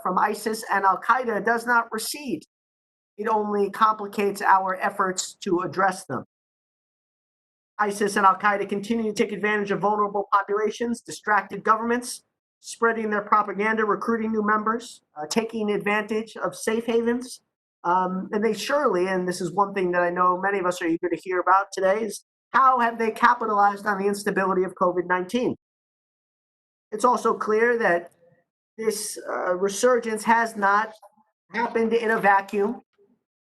from ISIS and Al-Qaeda does not recede. It only complicates our efforts to address them. ISIS and Al-Qaeda continue to take advantage of vulnerable populations, distracted governments, spreading their propaganda, recruiting new members, taking advantage of safe havens. And they surely, and this is one thing that I know many of us are eager to hear about today, is how have they capitalized on the instability of COVID-19? It's also clear that this resurgence has not happened in a vacuum,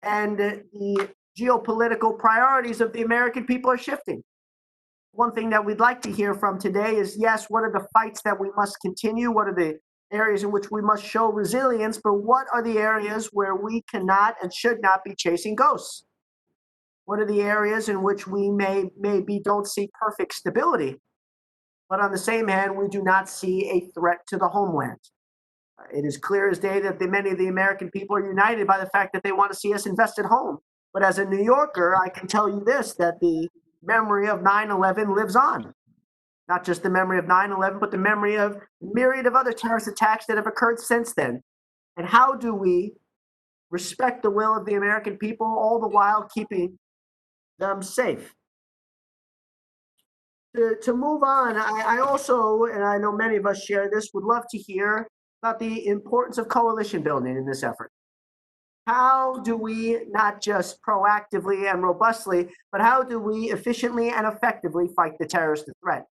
and the geopolitical priorities of the American people are shifting. One thing that we'd like to hear from today is, yes, what are the fights that we must continue? What are the areas in which we must show resilience? But what are the areas where we cannot and should not be chasing ghosts? What are the areas in which we maybe don't see perfect stability, but on the same hand, we do not see a threat to the homeland? It is clear as day that many of the American people are united by the fact that they want to see us invest at home. But as a New Yorker, I can tell you this, that the memory of 9/11 lives on. Not just the memory of 9/11, but the memory of a myriad of other terrorist attacks that have occurred since then. And how do we respect the will of the American people, all the while keeping them safe? To move on, I also, and I know many of us share this, would love to hear about the importance of coalition building in this effort. How do we not just proactively and robustly, but how do we efficiently and effectively fight the terrorist threat,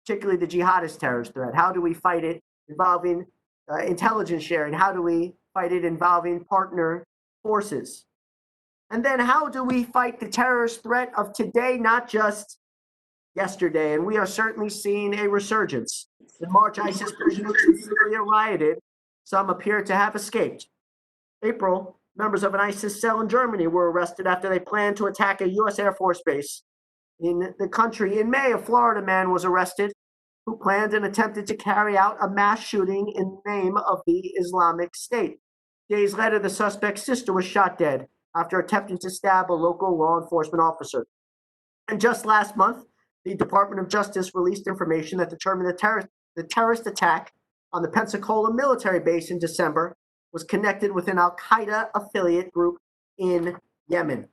particularly the jihadist terrorist threat? How do we fight it involving intelligence sharing? How do we fight it involving partner forces? And then how do we fight the terrorist threat of today, not just yesterday? And we are certainly seeing a resurgence. In March, ISIS prisoners in Syria rioted. Some appear to have escaped. April, members of an ISIS cell in Germany were arrested after they planned to attack a U.S. Air Force base in the country. In May, a Florida man was arrested who planned and attempted to carry out a mass shooting in the name of the Islamic State. Days later, the suspect's sister was shot dead after attempting to stab a local law enforcement officer. And just last month, the Department of Justice released information that determined the terrorist attack on the Pensacola military base in December was connected with an Al-Qaeda affiliate group in Yemen.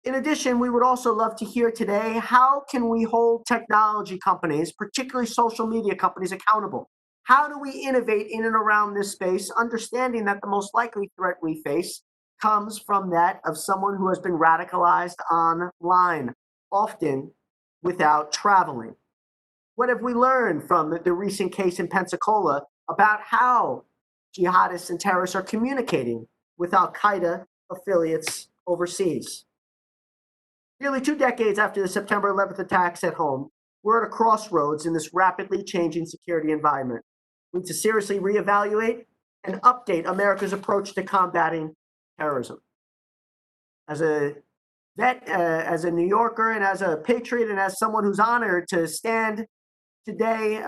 In addition, we would also love to hear today, how can we hold technology companies, particularly social media companies, accountable? How do we innovate in and around this space, understanding that the most likely threat we face comes from that of someone who has been radicalized online, often without traveling? What have we learned from the recent case in Pensacola about how jihadists and terrorists are communicating with Al-Qaeda affiliates overseas? Nearly 2 decades after the September 11th attacks at home, we're at a crossroads in this rapidly changing security environment. We need to seriously reevaluate and update America's approach to combating terrorism. As a vet, as a New Yorker, and as a patriot, and as someone who's honored to stand today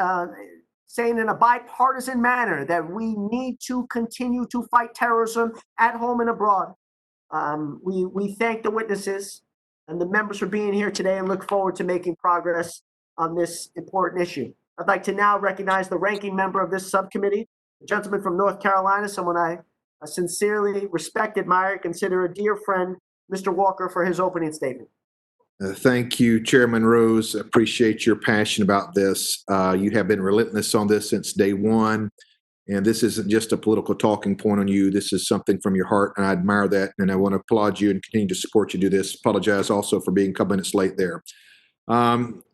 saying in a bipartisan manner that we need to continue to fight terrorism at home and abroad. We thank the witnesses and the members for being here today and look forward to making progress on this important issue. I'd like to now recognize the ranking member of this subcommittee, a gentleman from North Carolina, someone I sincerely respect, admire, consider a dear friend, Mr. Walker, for his opening statement. Thank you, Chairman Rose. Appreciate your passion about this. You have been relentless on this since day one. And this isn't just a political talking point on you. This is something from your heart, and I admire that. And I want to applaud you and continue to support you do this. Apologize also for being a couple minutes late there.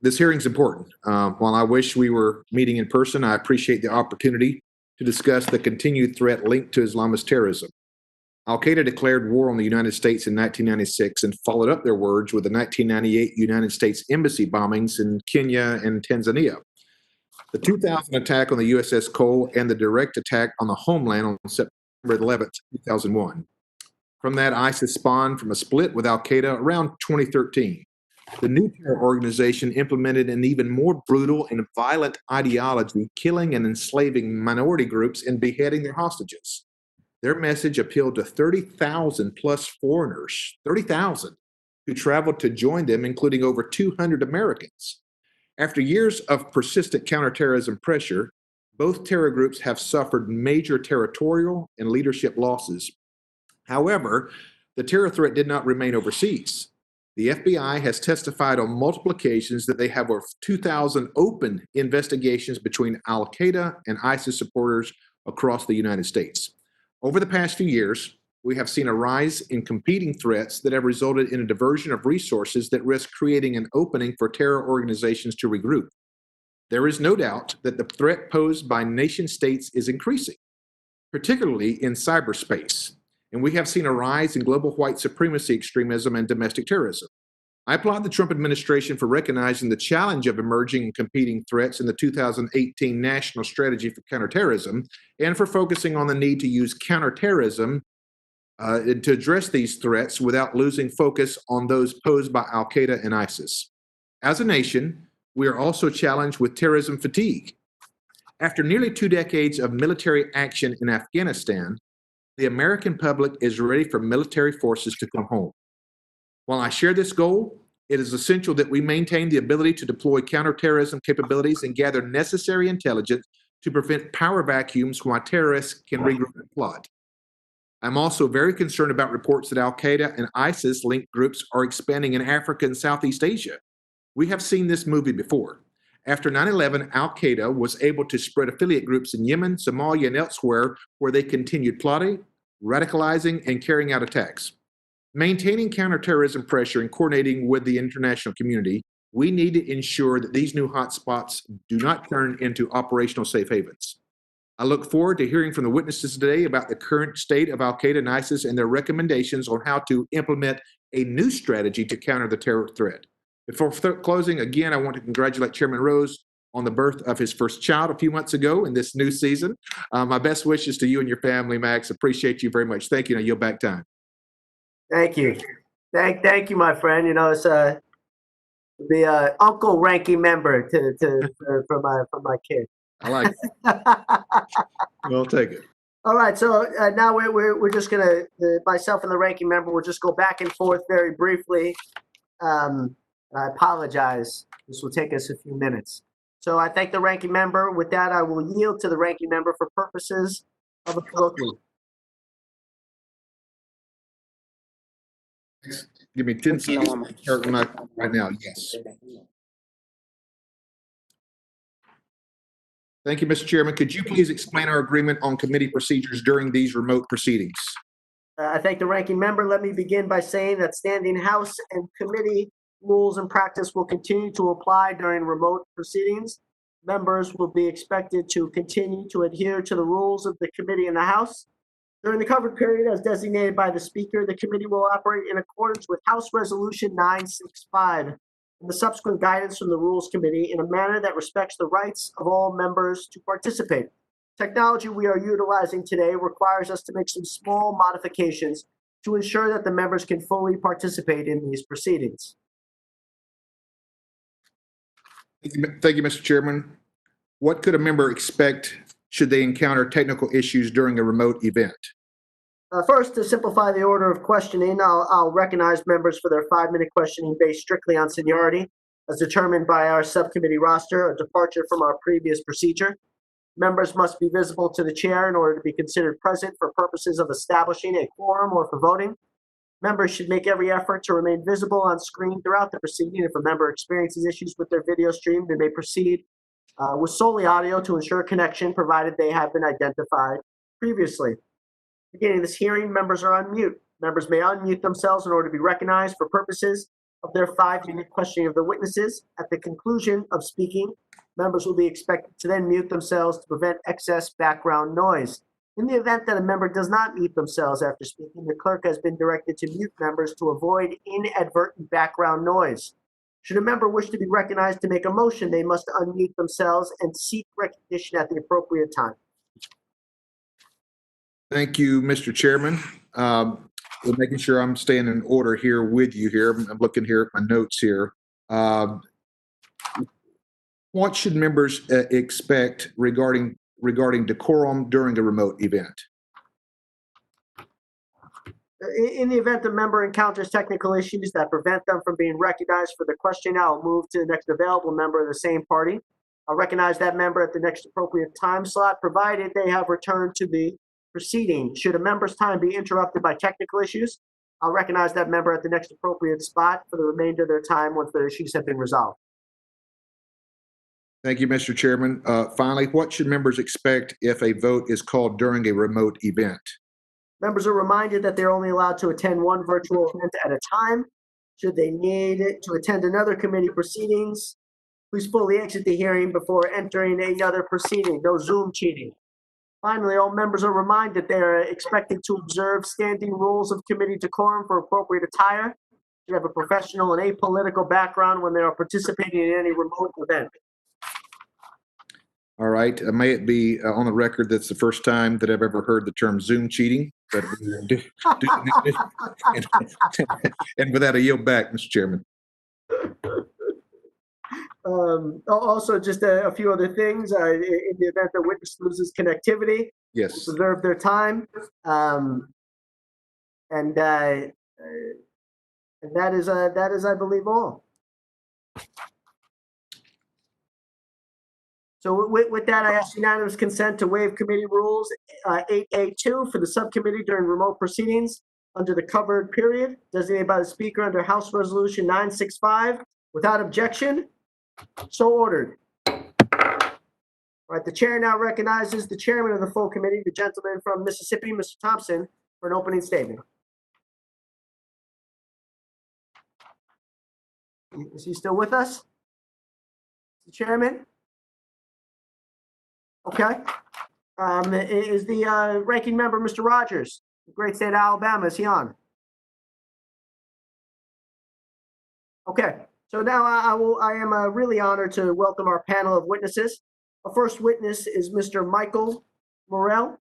This hearing's important. While I wish we were meeting in person, I appreciate the opportunity to discuss the continued threat linked to Islamist terrorism. Al-Qaeda declared war on the United States in 1996 and followed up their words with the 1998 United States embassy bombings in Kenya and Tanzania. The 2000 attack on the USS Cole and the direct attack on the homeland on September 11th, 2001. From that, ISIS spawned from a split with Al-Qaeda around 2013. The new terror organization implemented an even more brutal and violent ideology, killing and enslaving minority groups and beheading their hostages. Their message appealed to 30,000 plus foreigners, 30,000, who traveled to join them, including over 200 Americans. After years of persistent counterterrorism pressure, both terror groups have suffered major territorial and leadership losses. However, the terror threat did not remain overseas. The FBI has testified on multiple occasions that they have over 2,000 open investigations between Al Qaeda and ISIS supporters across the United States. Over the past few years, we have seen a rise in competing threats that have resulted in a diversion of resources that risk creating an opening for terror organizations to regroup. There is no doubt that the threat posed by nation states is increasing, particularly in cyberspace, and we have seen a rise in global white supremacy extremism and domestic terrorism. I applaud the Trump administration for recognizing the challenge of emerging and competing threats in the 2018 National Strategy for Counterterrorism and for focusing on the need to use counterterrorism to address these threats without losing focus on those posed by Al Qaeda and ISIS. As a nation, we are also challenged with terrorism fatigue. After nearly 2 decades of military action in Afghanistan, the American public is ready for military forces to come home. While I share this goal, it is essential that we maintain the ability to deploy counterterrorism capabilities and gather necessary intelligence to prevent power vacuums while terrorists can regroup and plot. I'm also very concerned about reports that Al Qaeda and ISIS-linked groups are expanding in Africa and Southeast Asia. We have seen this movie before. After 9/11, Al Qaeda was able to spread affiliate groups in Yemen, Somalia, and elsewhere where they continued plotting, radicalizing, and carrying out attacks. Maintaining counterterrorism pressure and coordinating with the international community, we need to ensure that these new hotspots do not turn into operational safe havens. I look forward to hearing from the witnesses today about the current state of Al Qaeda and ISIS and their recommendations on how to implement a new strategy to counter the terror threat. Before closing, again, I want to congratulate Chairman Rose on the birth of his first child a few months ago in this new season. My best wishes to you and your family, Max. Appreciate you very much. Thank you. Now yield back time. Thank you. Thank you, my friend. You know, it's the uncle ranking member for my kid. I like it. We'll take it. All right, so now we're just gonna myself and the ranking member will just go back and forth very briefly. I apologize. This will take us a few minutes. So I thank the ranking member. With that, I will yield to the ranking member for purposes of a colloquium. Give me 10 seconds to start right now. Yes. Thank you, Mr. Chairman. Could you please explain our agreement on committee procedures during these remote proceedings? I thank the ranking member. Let me begin by saying that standing House and committee rules and practice will continue to apply during remote proceedings. Members will be expected to continue to adhere to the rules of the committee in the House. During the covered period as designated by the Speaker, the committee will operate in accordance with House Resolution 965 and the subsequent guidance from the Rules Committee in a manner that respects the rights of all members to participate. Technology we are utilizing today requires us to make some small modifications to ensure that the members can fully participate in these proceedings. Thank you, Mr. Chairman. What could a member expect should they encounter technical issues during a remote event? First, to simplify the order of questioning, I'll recognize members for their 5-minute questioning based strictly on seniority, as determined by our subcommittee roster, a departure from our previous procedure. Members must be visible to the chair in order to be considered present for purposes of establishing a quorum or for voting. Members should make every effort to remain visible on screen throughout the proceeding. If a member experiences issues with their video stream, they may proceed with solely audio to ensure connection, provided they have been identified previously. Beginning this hearing, members are on mute. Members may unmute themselves in order to be recognized for purposes of their 5-minute questioning of the witnesses. At the conclusion of speaking, members will be expected to then mute themselves to prevent excess background noise. In the event that a member does not mute themselves after speaking, the clerk has been directed to mute members to avoid inadvertent background noise. Should a member wish to be recognized to make a motion, they must unmute themselves and seek recognition at the appropriate time. Thank you, Mr. Chairman. We're making sure I'm staying in order here with you here. I'm looking here at my notes here. What should members expect regarding decorum during a remote event? In the event a member encounters technical issues that prevent them from being recognized for the question, I'll move to the next available member of the same party. I'll recognize that member at the next appropriate time slot, provided they have returned to the proceeding. Should a member's time be interrupted by technical issues, I'll recognize that member at the next appropriate spot for the remainder of their time once their issues have been resolved. Thank you, Mr. Chairman. Finally, what should members expect if a vote is called during a remote event? Members are reminded that they're only allowed to attend one virtual event at a time. Should they need to attend another committee proceedings, please fully exit the hearing before entering another proceeding. No Zoom cheating. Finally, all members are reminded they are expected to observe standing rules of committee decorum for appropriate attire, should have a professional and apolitical background when they are participating in any remote event. All right. May it be on the record that's the first time that I've ever heard the term Zoom cheating. But and with that, I yield back, Mr. Chairman. Also, just a few other things. In the event the witness loses connectivity, Yes. preserve their time. And that is, I believe, all. So with that, I ask unanimous consent to waive committee rules 8A2 for the subcommittee during remote proceedings under the covered period designated by the Speaker under House Resolution 965. Without objection, so ordered. All right, the chair now recognizes the chairman of the full committee, the gentleman from Mississippi, Mr. Thompson, for an opening statement. Is he still with us? The chairman? Okay. Is the ranking member, Mr. Rogers, the great state of Alabama, is he on? Okay. So now I am really honored to welcome our panel of witnesses. Our first witness is Mr. Michael Morell,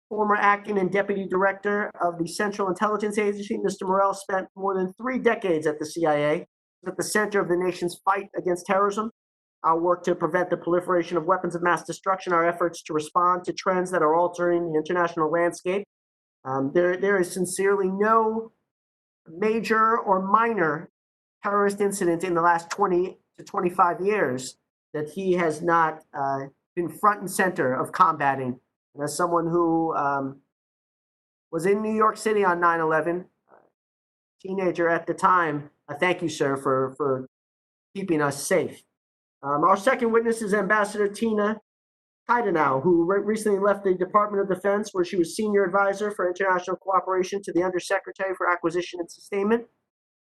former acting and deputy director of the Central Intelligence Agency. Mr. Morell spent more than 3 decades at the CIA, at the center of the nation's fight against terrorism. Our work to prevent the proliferation of weapons of mass destruction, our efforts to respond to trends that are altering the international landscape. There is sincerely no major or minor terrorist incident in the last 20 to 25 years that he has not been front and center of combating. And as someone who was in New York City on 9/11, teenager at the time, I thank you, sir, for keeping us safe. Our second witness is Ambassador Tina Kaidanow, who recently left the Department of Defense, where she was senior advisor for international cooperation to the Undersecretary for Acquisition and Sustainment.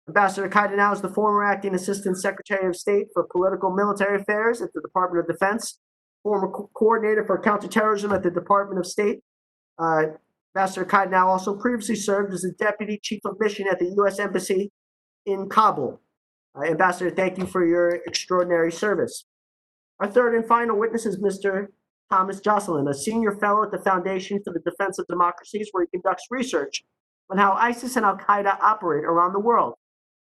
Ambassador Kaidanow is the former acting assistant secretary of state for political military affairs at the Department of Defense, former coordinator for counterterrorism at the Department of State. Ambassador Kaidanow also previously served as the deputy chief of mission at the U.S. Embassy in Kabul. Ambassador, thank you for your extraordinary service. Our third and final witness is Mr. Thomas Joscelyn, a senior fellow at the Foundation for the Defense of Democracies, where he conducts research on how ISIS and Al-Qaeda operate around the world.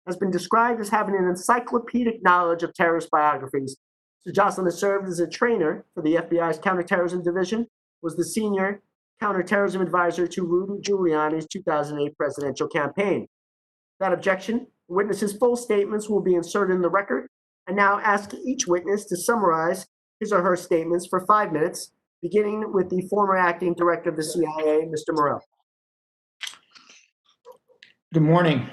Has been described as having an encyclopedic knowledge of terrorist biographies. Mr. Joscelyn has served as a trainer for the FBI's Counterterrorism Division, was the senior counterterrorism advisor to Rudy Giuliani's 2008 presidential campaign. Without objection, the witness's full statements will be inserted in the record. I now ask each witness to summarize his or her statements for 5 minutes, beginning with the former acting director of the CIA, Mr. Morell. Good morning,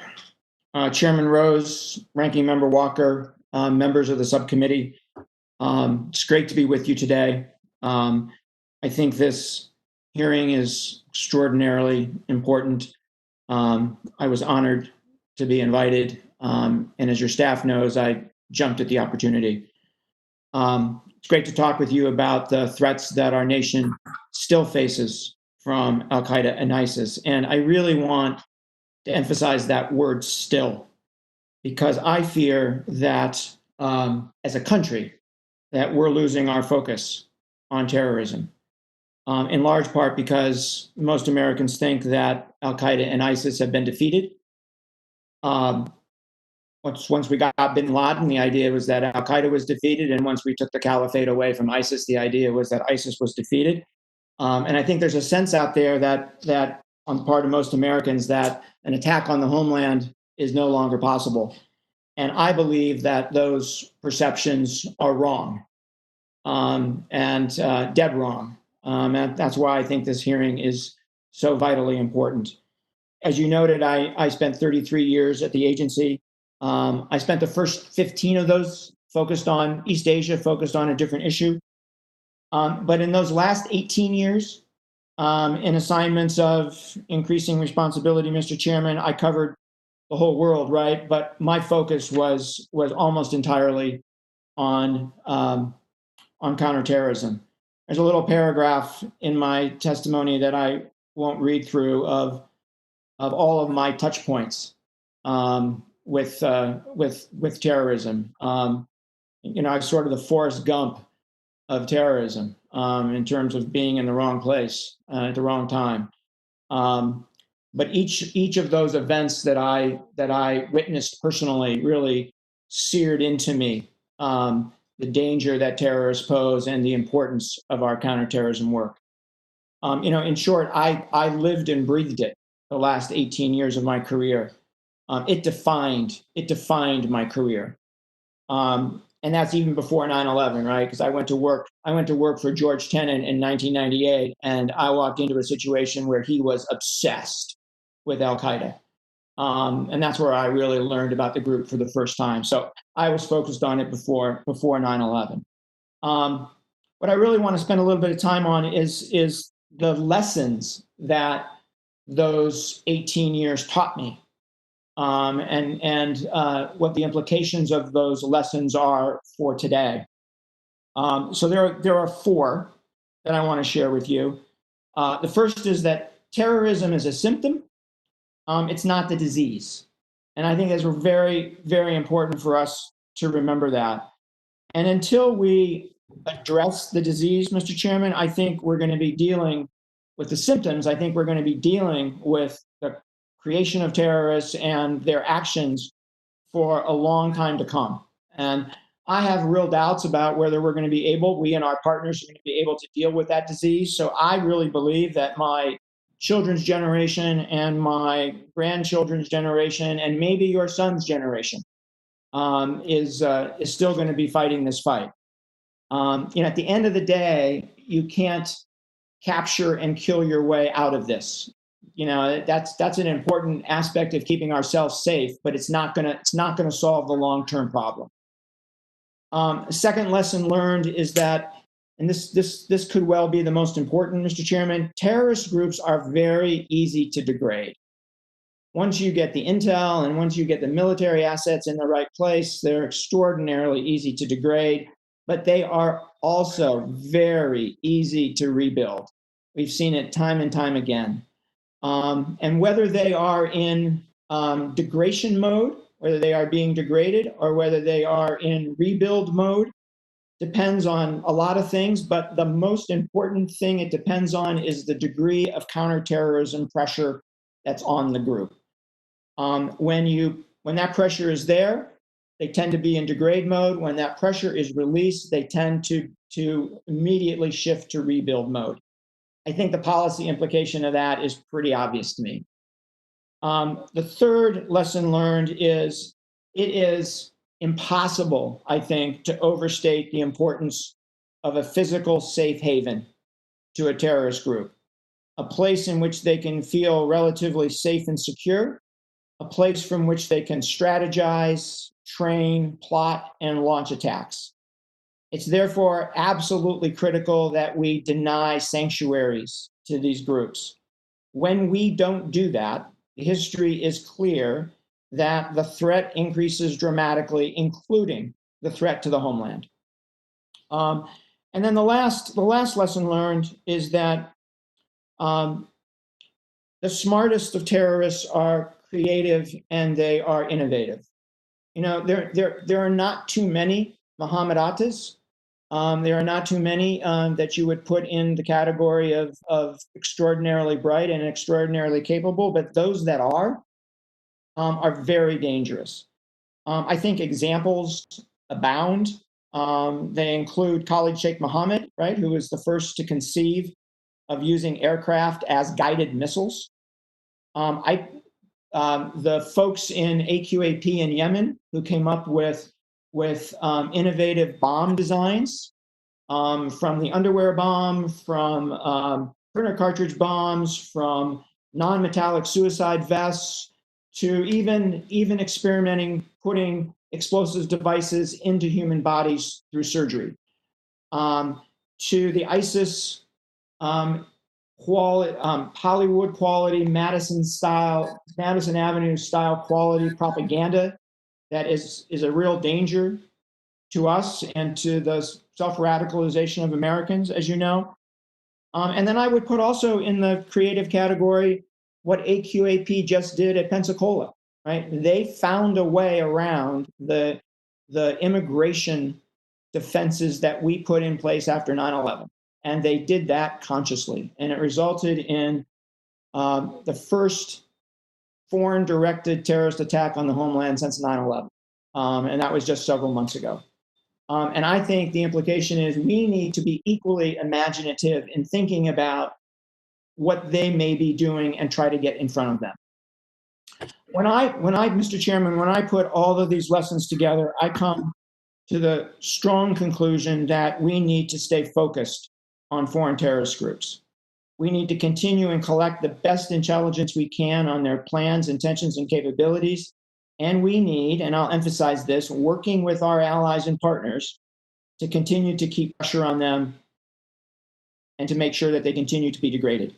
Chairman Rose, Ranking Member Walker, members of the subcommittee. It's great to be with you today. I think this hearing is extraordinarily important. I was honored to be invited, and as your staff knows, I jumped at the opportunity. It's great to talk with you about the threats that our nation still faces from Al-Qaeda and ISIS. And I really want to emphasize that word still, because I fear that as a country, that we're losing our focus on terrorism, in large part because most Americans think that Al-Qaeda and ISIS have been defeated. Once we got bin Laden, the idea was that Al-Qaeda was defeated, and once we took the caliphate away from ISIS, the idea was that ISIS was defeated. And I think there's a sense out there that on the part of most Americans that an attack on the homeland is no longer possible. And I believe that those perceptions are wrong, and dead wrong. And that's why I think this hearing is so vitally important. As you noted, I spent 33 years at the agency. I spent the first 15 of those focused on East Asia, focused on a different issue. But in those last 18 years, in assignments of increasing responsibility, Mr. Chairman, I covered the whole world, right? But my focus was almost entirely on counterterrorism. There's a little paragraph in my testimony that I won't read through of all of my touch points with terrorism. I'm sort of the Forrest Gump of terrorism in terms of being in the wrong place at the wrong time. But each of those events that I witnessed personally really seared into me the danger that terrorists pose and the importance of our counterterrorism work. In short, I lived and breathed it the last 18 years of my career. It defined my career. And that's even before 9/11, right? Because I went to work for George Tenet in 1998, and I walked into a situation where he was obsessed with Al Qaeda. And that's where I really learned about the group for the first time. So I was focused on it before 9/11. What I really want to spend a little bit of time on is the lessons that those 18 years taught me, and what the implications of those lessons are for today. So there are four that I want to share with you. The first is that terrorism is a symptom. It's not the disease. And I think that's very, very important for us to remember that. And until we address the disease, Mr. Chairman, I think we're going to be dealing with the symptoms. I think we're going to be dealing with the creation of terrorists and their actions for a long time to come. And I have real doubts about whether we're going to be able, we and our partners are going to be able to deal with that disease. So I really believe that my children's generation and my grandchildren's generation and maybe your son's generation is still going to be fighting this fight. At the end of the day, you can't capture and kill your way out of this. That's an important aspect of keeping ourselves safe, but it's not gonna solve the long-term problem. Second lesson learned is that, and this could well be the most important, Mr. Chairman, terrorist groups are very easy to degrade. Once you get the intel and once you get the military assets in the right place, they're extraordinarily easy to degrade, but they are also very easy to rebuild. We've seen it time and time again. And whether they are in degradation mode, whether they are being degraded, or whether they are in rebuild mode, depends on a lot of things, but the most important thing it depends on is the degree of counterterrorism pressure that's on the group. When that pressure is there, they tend to be in degrade mode. When that pressure is released, they tend to immediately shift to rebuild mode. I think the policy implication of that is pretty obvious to me. The third lesson learned is it is impossible, I think, to overstate the importance of a physical safe haven to a terrorist group, a place in which they can feel relatively safe and secure, a place from which they can strategize, train, plot, and launch attacks. It's therefore absolutely critical that we deny sanctuaries to these groups. When we don't do that, history is clear that the threat increases dramatically, including the threat to the homeland. And then the last lesson learned is that the smartest of terrorists are creative and they are innovative. There are not too many Muhammad Attas. There are not too many that you would put in the category of extraordinarily bright and extraordinarily capable, but those that are very dangerous. I think examples abound. They include Khalid Sheikh Mohammed, right, who was the first to conceive of using aircraft as guided missiles. The folks in AQAP in Yemen who came up with innovative bomb designs, from the underwear bomb, from printer cartridge bombs, from non-metallic suicide vests, to even experimenting putting explosive devices into human bodies through surgery, to the ISIS Hollywood quality, Madison Avenue style quality propaganda that is a real danger to us and to the self-radicalization of Americans, as you know. And then I would put also in the creative category what AQAP just did at Pensacola, right? They found a way around the immigration defenses that we put in place after 9/11. And they did that consciously. And it resulted in the first foreign directed terrorist attack on the homeland since 9/11. And that was just several months ago. And I think the implication is we need to be equally imaginative in thinking about what they may be doing and try to get in front of them. Mr. Chairman, when I put all of these lessons together, I come to the strong conclusion that we need to stay focused on foreign terrorist groups. We need to continue and collect the best intelligence we can on their plans, intentions, and capabilities. And we need, and I'll emphasize this, working with our allies and partners to continue to keep pressure on them and to make sure that they continue to be degraded.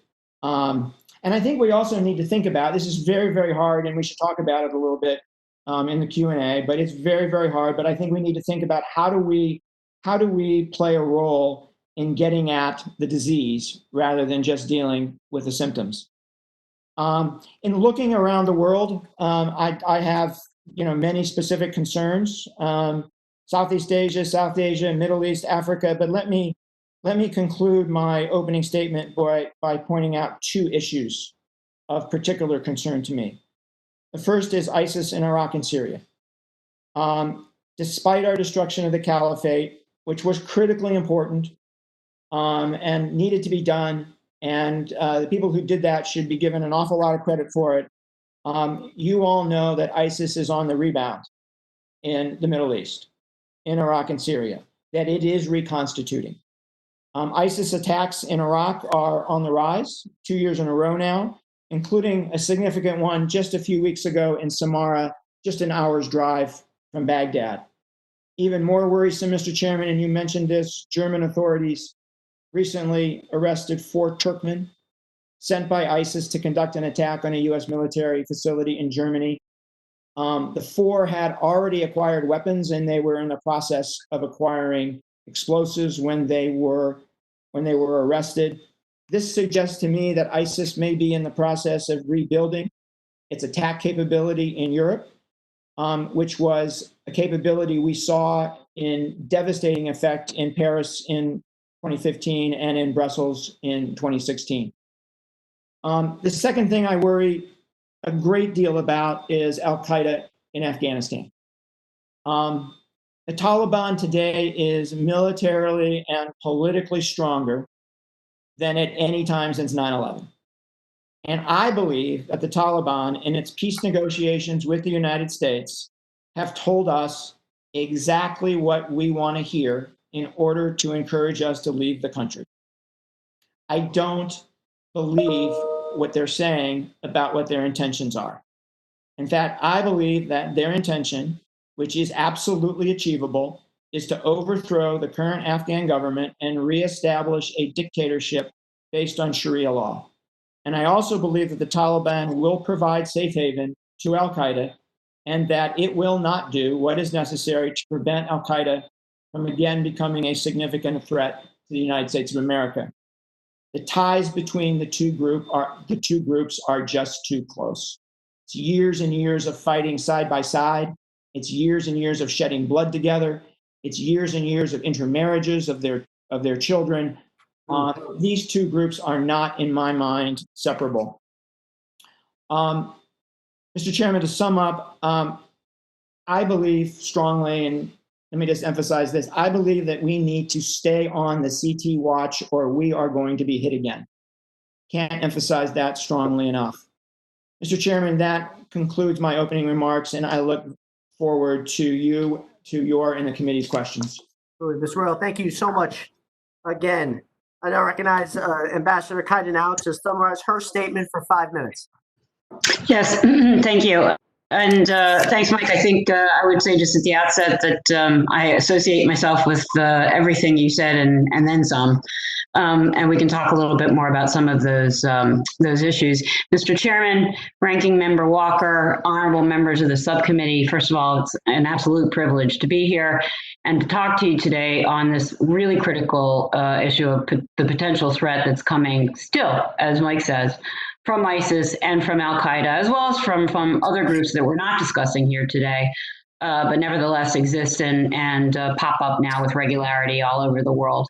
And I think we also need to think about, this is very, very hard, and we should talk about it a little bit in the Q&A, but it's very, very hard. But I think we need to think about how do we play a role in getting at the disease rather than just dealing with the symptoms. In looking around the world, I have many specific concerns. Southeast Asia, South Asia, Middle East, Africa. But let me conclude my opening statement by pointing out two issues of particular concern to me. The first is ISIS in Iraq and Syria. Despite our destruction of the caliphate, which was critically important and needed to be done, and the people who did that should be given an awful lot of credit for it, you all know that ISIS is on the rebound in the Middle East, in Iraq and Syria, that it is reconstituting. ISIS attacks in Iraq are on the rise 2 years in a row now, including a significant one just a few weeks ago in Samarra, just an hour's drive from Baghdad. Even more worrisome, Mr. Chairman, and you mentioned this, German authorities recently arrested 4 Turkmen sent by ISIS to conduct an attack on a US military facility in Germany. The 4 had already acquired weapons, and they were in the process of acquiring explosives when they were arrested. This suggests to me that ISIS may be in the process of rebuilding its attack capability in Europe, which was a capability we saw in devastating effect in Paris in 2015 and in Brussels in 2016. The second thing I worry a great deal about is Al-Qaeda in Afghanistan. The Taliban today is militarily and politically stronger than at any time since 9/11. And I believe that the Taliban, in its peace negotiations with the United States, have told us exactly what we want to hear in order to encourage us to leave the country. I don't believe what they're saying about what their intentions are. In fact, I believe that their intention, which is absolutely achievable, is to overthrow the current Afghan government and reestablish a dictatorship based on Sharia law. And I also believe that the Taliban will provide safe haven to Al-Qaeda, and that it will not do what is necessary to prevent Al-Qaeda from again becoming a significant threat to the United States of America. The ties between the two groups are just too close. It's years and years of fighting side by side. It's years and years of shedding blood together. It's years and years of intermarriages of their children. These two groups are not, in my mind, separable. Mr. Chairman, to sum up, I believe strongly, and let me just emphasize this, I believe that we need to stay on the CT watch or we are going to be hit again. Can't emphasize that strongly enough. Mr. Chairman, that concludes my opening remarks, and I look forward to your and the committee's questions. Ms. Morell, thank you so much again. I now recognize Ambassador Kaidanow to summarize her statement for 5 minutes. Yes, thank you. And thanks, Mike. I think I would say just at the outset that I associate myself with everything you said and then some. And we can talk a little bit more about some of those issues. Mr. Chairman, Ranking Member Walker, honorable members of the subcommittee, first of all, it's an absolute privilege to be here and to talk to you today on this really critical issue of the potential threat that's coming still, as Mike says, from ISIS and from Al-Qaeda, as well as from other groups that we're not discussing here today, but nevertheless exist and pop up now with regularity all over the world.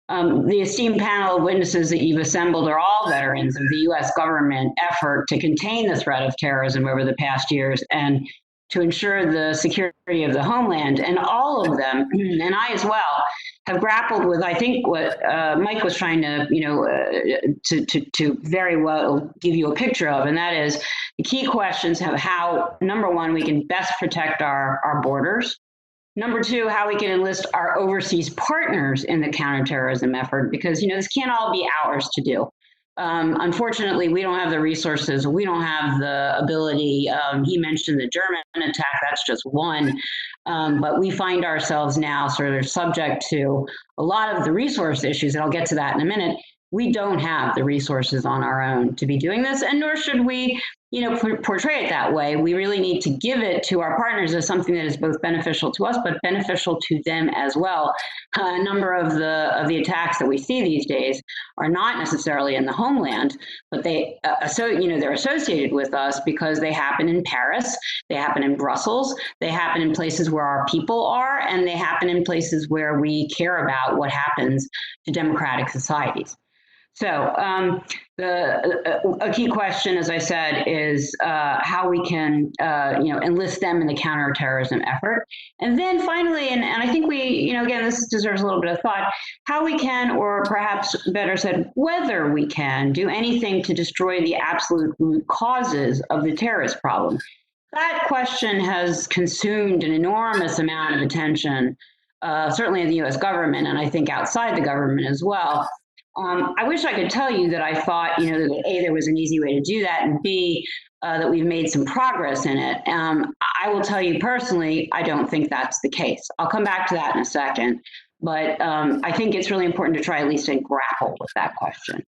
The esteemed panel of witnesses that you've assembled are all veterans of the U.S. government effort to contain the threat of terrorism over the past years and to ensure the security of the homeland. And all of them, and I as well, have grappled with, I think, what Mike was trying to, to very well give you a picture of, and that is the key questions of how, number one, we can best protect our borders. Number two, how we can enlist our overseas partners in the counterterrorism effort, because, this can't all be ours to do. Unfortunately, we don't have the resources. We don't have the ability. He mentioned the German attack. That's just one. But we find ourselves now sort of subject to a lot of the resource issues, and I'll get to that in a minute. We don't have the resources on our own to be doing this, and nor should we, portray it that way. We really need to give it to our partners as something that is both beneficial to us, but beneficial to them as well. A number of the attacks that we see these days are not necessarily in the homeland, but they're associated with us because they happen in Paris, they happen in Brussels, they happen in places where our people are, and they happen in places where we care about what happens to democratic societies. So a key question, as I said, is how we can, enlist them in the counterterrorism effort. And then finally, and I think we, again, this deserves a little bit of thought, how we can, or perhaps better said, whether we can do anything to destroy the absolute root causes of the terrorist problem. That question has consumed an enormous amount of attention, certainly in the U.S. government, and I think outside the government as well. I wish I could tell you that I thought, that A, there was an easy way to do that, and B, that we've made some progress in it. I will tell you personally, I don't think that's the case. I'll come back to that in a second, but I think it's really important to try at least to grapple with that question.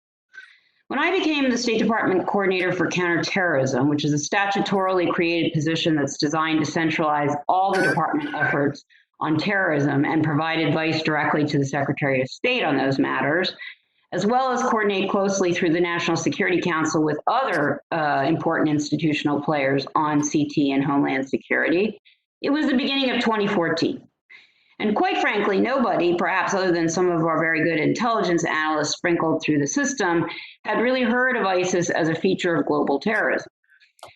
When I became the State Department Coordinator for Counterterrorism, which is a statutorily created position that's designed to centralize all the department efforts on terrorism and provide advice directly to the Secretary of State on those matters, as well as coordinate closely through the National Security Council with other important institutional players on CT and Homeland Security. It was the beginning of 2014. And quite frankly, nobody, perhaps other than some of our very good intelligence analysts sprinkled through the system, had really heard of ISIS as a feature of global terrorism.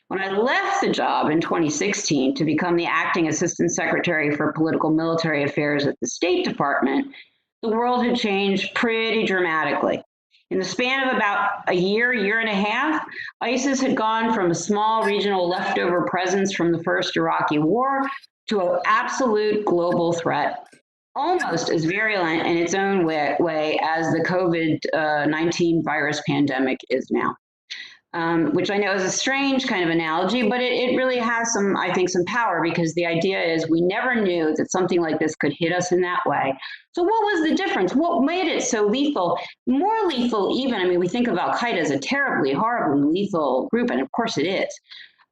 When I left the job in 2016 to become the acting Assistant Secretary for Political Military Affairs at the State Department, the world had changed pretty dramatically. In the span of about a year and a half, ISIS had gone from a small regional leftover presence from the first Iraqi war to an absolute global threat, almost as virulent in its own way as the COVID-19 virus pandemic is now. Which I know is a strange kind of analogy, but it really has some power, because the idea is we never knew that something like this could hit us in that way. So what was the difference? What made it so lethal? More lethal even, we think of Al-Qaeda as a terribly, horribly lethal group, and of course it is.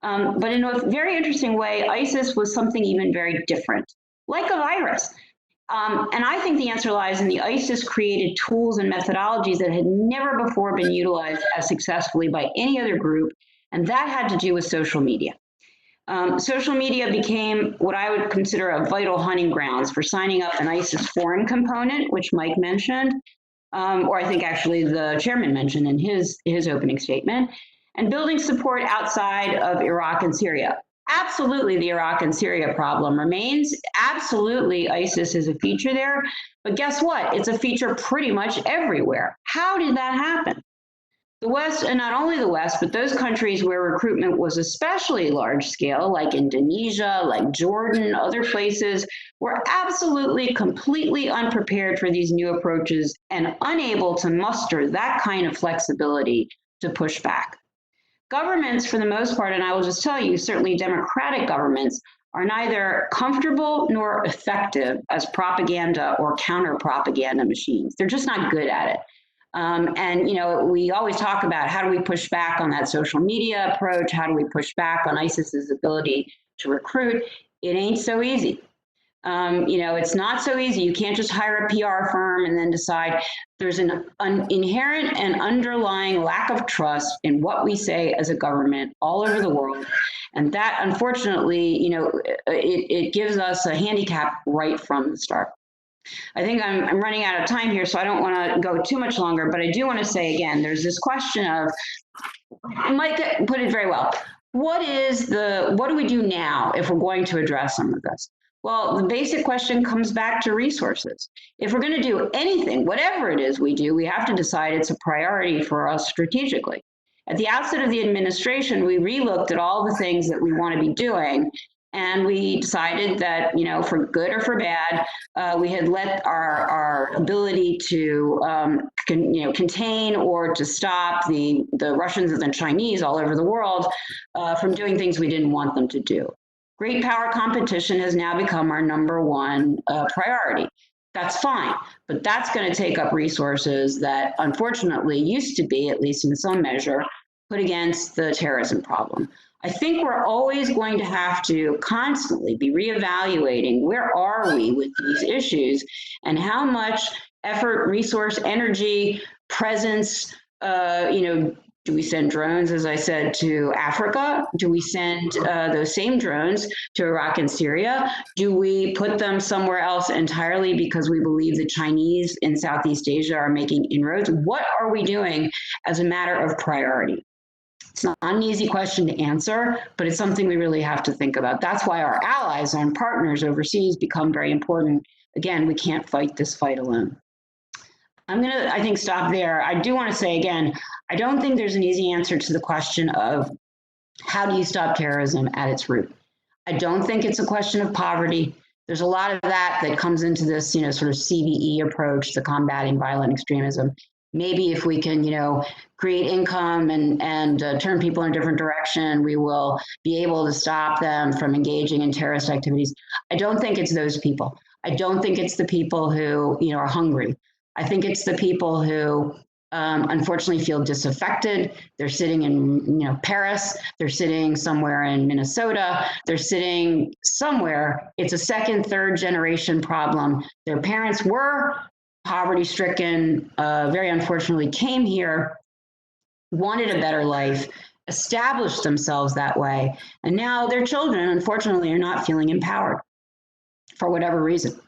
But in a very interesting way, ISIS was something even very different, like a virus. And I think the answer lies in the ISIS-created tools and methodologies that had never before been utilized as successfully by any other group, and that had to do with social media. Social media became what I would consider a vital hunting grounds for signing up an ISIS foreign component, which Mike mentioned, or I think actually the chairman mentioned in his opening statement, and building support outside of Iraq and Syria. Absolutely, the Iraq and Syria problem remains. Absolutely, ISIS is a feature there. But guess what? It's a feature pretty much everywhere. How did that happen? The West, and not only the West, but those countries where recruitment was especially large scale, like Indonesia, like Jordan, other places, were absolutely, completely unprepared for these new approaches and unable to muster that kind of flexibility to push back. Governments, for the most part, and I will just tell you, certainly democratic governments, are neither comfortable nor effective as propaganda or counter-propaganda machines. They're just not good at it. And, you know, we always talk about how do we push back on that social media approach? How do we push back on ISIS's ability to recruit? It ain't so easy. You know, it's not so easy. You can't just hire a PR firm and then decide. There's an inherent and underlying lack of trust in what we say as a government all over the world. And that, unfortunately, you know, it gives us a handicap right from the start. I think I'm running out of time here, so I don't want to go too much longer, but I do want to say again, there's this question of, Mike put it very well, what do we do now if we're going to address some of this? Well, the basic question comes back to resources. If we're going to do anything, whatever it is we do, we have to decide it's a priority for us strategically. At the outset of the administration, we relooked at all the things that we want to be doing, and we decided that, you know, for good or for bad, we had let our ability to contain or to stop the Russians and the Chinese all over the world from doing things we didn't want them to do. Great power competition has now become our #1 priority. That's fine, but that's going to take up resources that unfortunately used to be, at least in some measure, put against the terrorism problem. I think we're always going to have to constantly be reevaluating where are we with these issues and how much effort, resource, energy, presence, do we send drones, as I said, to Africa? Do we send those same drones to Iraq and Syria? Do we put them somewhere else entirely because we believe the Chinese in Southeast Asia are making inroads? What are we doing as a matter of priority? It's not an easy question to answer, but it's something we really have to think about. That's why our allies and partners overseas become very important. Again, we can't fight this fight alone. I'm going to, I think, stop there. I do want to say again, I don't think there's an easy answer to the question of how do you stop terrorism at its root. I don't think it's a question of poverty. There's a lot of that comes into this, sort of CVE approach to combating violent extremism. Maybe if we can, create income and turn people in a different direction, we will be able to stop them from engaging in terrorist activities. I don't think it's those people. I don't think it's the people who, are hungry. I think it's the people who unfortunately feel disaffected. They're sitting in, Paris. They're sitting somewhere in Minnesota. They're sitting somewhere. It's a second, third generation problem. Their parents were poverty-stricken, very unfortunately came here, wanted a better life, established themselves that way, and now their children, unfortunately, are not feeling empowered for whatever reason.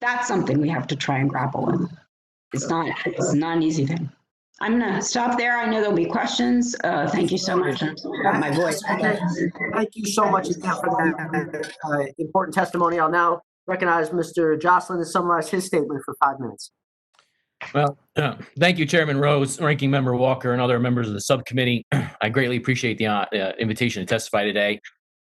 That's something we have to try and grapple with. It's not an easy thing. I'm going to stop there. I know there'll be questions. Thank you so much. My voice. Thank you so much again for that important testimony. I'll now recognize Mr. Joscelyn to summarize his statement for 5 minutes. Well, thank you, Chairman Rose, Ranking Member Walker, and other members of the subcommittee. I greatly appreciate the invitation to testify today.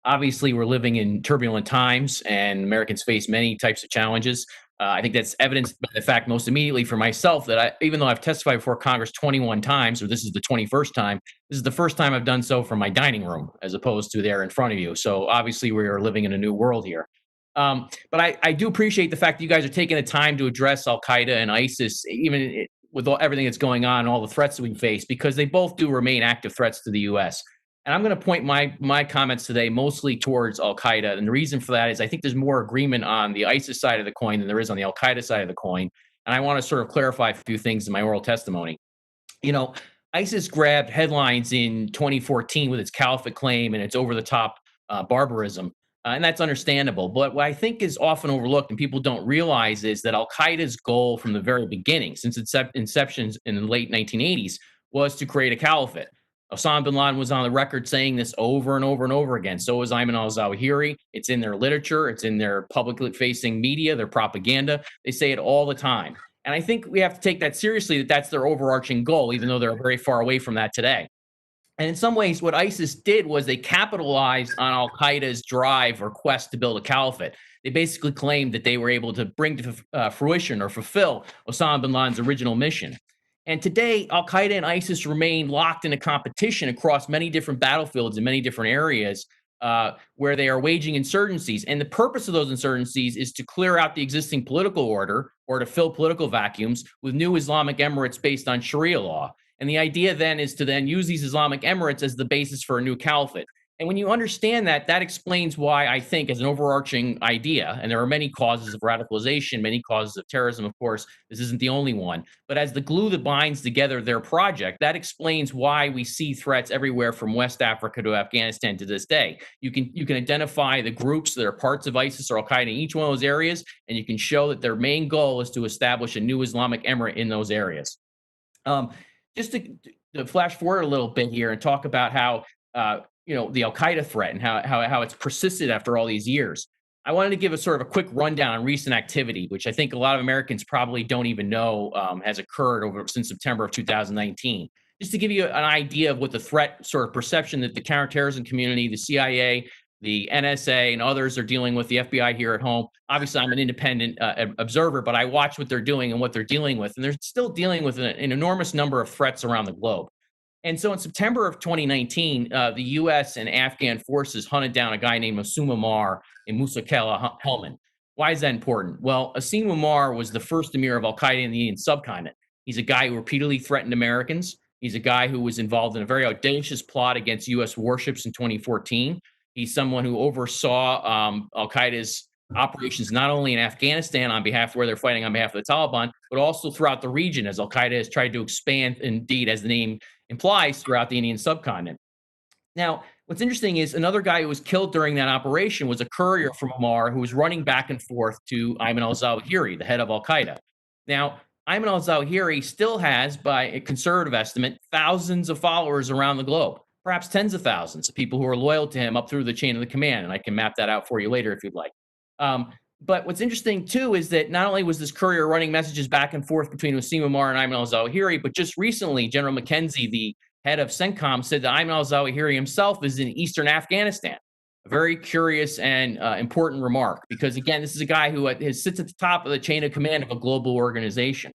Obviously, we're living in turbulent times, and Americans face many types of challenges. I think that's evidenced by the fact most immediately for myself that even though I've testified before Congress 21 times, or this is the 21st time, this is the first time I've done so from my dining room as opposed to there in front of you. So obviously, we are living in a new world here. But I do appreciate the fact that you guys are taking the time to address Al-Qaeda and ISIS, even with everything that's going on and all the threats that we face, because they both do remain active threats to the U.S. And I'm going to point my comments today mostly towards Al-Qaeda. And the reason for that is I think there's more agreement on the ISIS side of the coin than there is on the Al-Qaeda side of the coin. And I want to sort of clarify a few things in my oral testimony. ISIS grabbed headlines in 2014 with its caliphate claim and its over-the-top barbarism. And that's understandable. But what I think is often overlooked and people don't realize is that Al-Qaeda's goal from the very beginning, since its inception in the late 1980s, was to create a caliphate. Osama bin Laden was on the record saying this over and over and over again. So was Ayman al-Zawahiri. It's in their literature. It's in their publicly facing media, their propaganda. They say it all the time. And I think we have to take that seriously, that that's their overarching goal, even though they're very far away from that today. And in some ways, what ISIS did was they capitalized on Al Qaeda's drive or quest to build a caliphate. They basically claimed that they were able to bring to fruition or fulfill Osama bin Laden's original mission. And today, Al Qaeda and ISIS remain locked in a competition across many different battlefields in many different areas where they are waging insurgencies. And the purpose of those insurgencies is to clear out the existing political order or to fill political vacuums with new Islamic emirates based on Sharia law. And the idea then is to then use these Islamic emirates as the basis for a new caliphate. And when you understand that, that explains why I think, as an overarching idea, and there are many causes of radicalization, many causes of terrorism, of course, this isn't the only one, but as the glue that binds together their project, that explains why we see threats everywhere from West Africa to Afghanistan to this day. You can identify the groups that are parts of ISIS or Al Qaeda in each one of those areas, and you can show that their main goal is to establish a new Islamic emirate in those areas. Just to flash forward a little bit here and talk about how the Al Qaeda threat and how it's persisted after all these years. I wanted to give a sort of a quick rundown on recent activity, which I think a lot of Americans probably don't even know has occurred since September of 2019. Just to give you an idea of what the threat sort of perception that the counterterrorism community, the CIA, the NSA, and others are dealing with, the FBI here at home. Obviously, I'm an independent observer, but I watch what they're doing and what they're dealing with, and they're still dealing with an enormous number of threats around the globe. And so in September of 2019, the U.S. and Afghan forces hunted down a guy named Asim Omar in Musakela, Helmand. Why is that important? Well, Asim Omar was the first emir of Al Qaeda in the Indian subcontinent. He's a guy who repeatedly threatened Americans. He's a guy who was involved in a very audacious plot against U.S. warships in 2014. He's someone who oversaw Al Qaeda's operations not only in Afghanistan on behalf where they're fighting on behalf of the Taliban, but also throughout the region as Al Qaeda has tried to expand, indeed, as the name implies, throughout the Indian subcontinent. Now, what's interesting is another guy who was killed during that operation was a courier from Omar who was running back and forth to Ayman al-Zawahiri, the head of Al Qaeda. Now, Ayman al-Zawahiri still has, by a conservative estimate, thousands of followers around the globe. Perhaps tens of thousands of people who are loyal to him up through the chain of the command. And I can map that out for you later if you'd like. But what's interesting, too, is that not only was this courier running messages back and forth between Asim Omar and Ayman al-Zawahiri, but just recently, General McKenzie, the head of CENTCOM, said that Ayman al-Zawahiri himself is in eastern Afghanistan. A very curious and important remark, because, again, this is a guy who sits at the top of the chain of command of a global organization.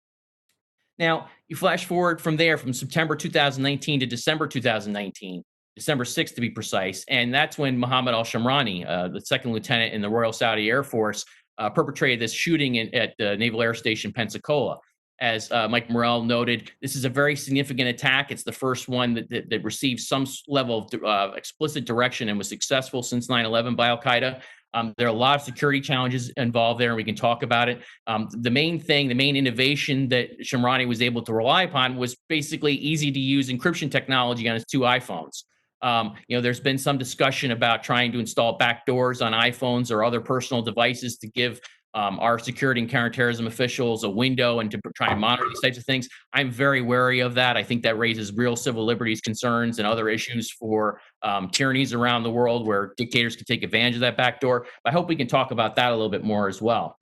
Now, you flash forward from there, from September 2019 to December 2019, December 6th to be precise, and that's when Mohammed al-Shamrani, the second lieutenant in the Royal Saudi Air Force, perpetrated this shooting at the Naval Air Station Pensacola. As Mike Morell noted, this is a very significant attack. It's the first one that received some level of explicit direction and was successful since 9/11 by Al Qaeda. There are a lot of security challenges involved there, and we can talk about it. The main innovation that Shamrani was able to rely upon was basically easy-to-use encryption technology on his two iPhones. There's been some discussion about trying to install backdoors on iPhones or other personal devices to give our security and counterterrorism officials a window and to try and monitor these types of things. I'm very wary of that. I think that raises real civil liberties concerns and other issues for tyrannies around the world where dictators can take advantage of that backdoor. I hope we can talk about that a little bit more as well.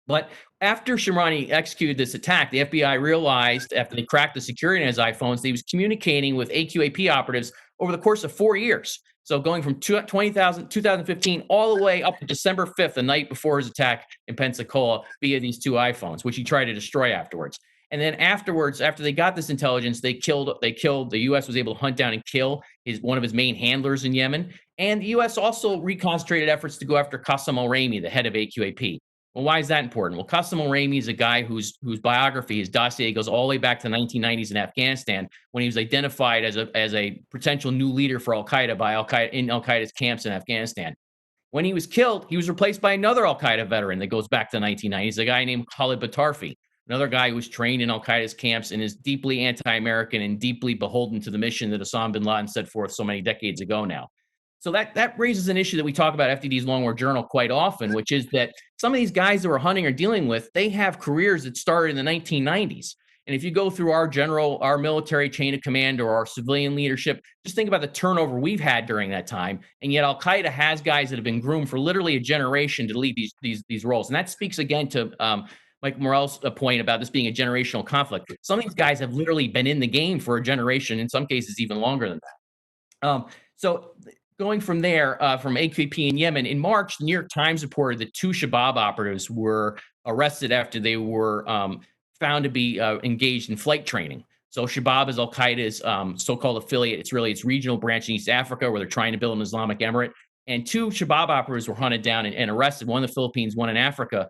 But after Shamrani executed this attack, the FBI realized, after they cracked the security in his iPhones, that he was communicating with AQAP operatives over the course of 4 years. So going from 2015 all the way up to December 5th, the night before his attack in Pensacola, via these two iPhones, which he tried to destroy afterwards. And then afterwards, after they got this intelligence, the U.S. was able to hunt down and kill one of his main handlers in Yemen. And the U.S. also reconcentrated efforts to go after Qasem al-Rami, the head of AQAP. Well, why is that important? Well, Qasem al-Rami is a guy whose biography, his dossier, goes all the way back to the 1990s in Afghanistan, when he was identified as a potential new leader for Al Qaeda by Al Qaeda's camps in Afghanistan. When he was killed, he was replaced by another Al Qaeda veteran that goes back to the 1990s, a guy named Khalid Batarfi, another guy who was trained in Al Qaeda's camps and is deeply anti-American and deeply beholden to the mission that Osama bin Laden set forth so many decades ago now. So that raises an issue that we talk about FDD's Long War Journal quite often, which is that some of these guys that we're hunting or dealing with, they have careers that started in the 1990s. And if you go through our military chain of command or our civilian leadership, just think about the turnover we've had during that time. And yet Al Qaeda has guys that have been groomed for literally a generation to lead these roles. And that speaks again to Mike Morell's point about this being a generational conflict. Some of these guys have literally been in the game for a generation, in some cases even longer than that. So going from there, from AQP in Yemen, in March, the New York Times reported that 2 Shabab operatives were arrested after they were found to be engaged in flight training. So Shabab is Al Qaeda's so-called affiliate. It's really its regional branch in East Africa, where they're trying to build an Islamic emirate. And 2 Shabab operatives were hunted down and arrested, one in the Philippines, one in Africa,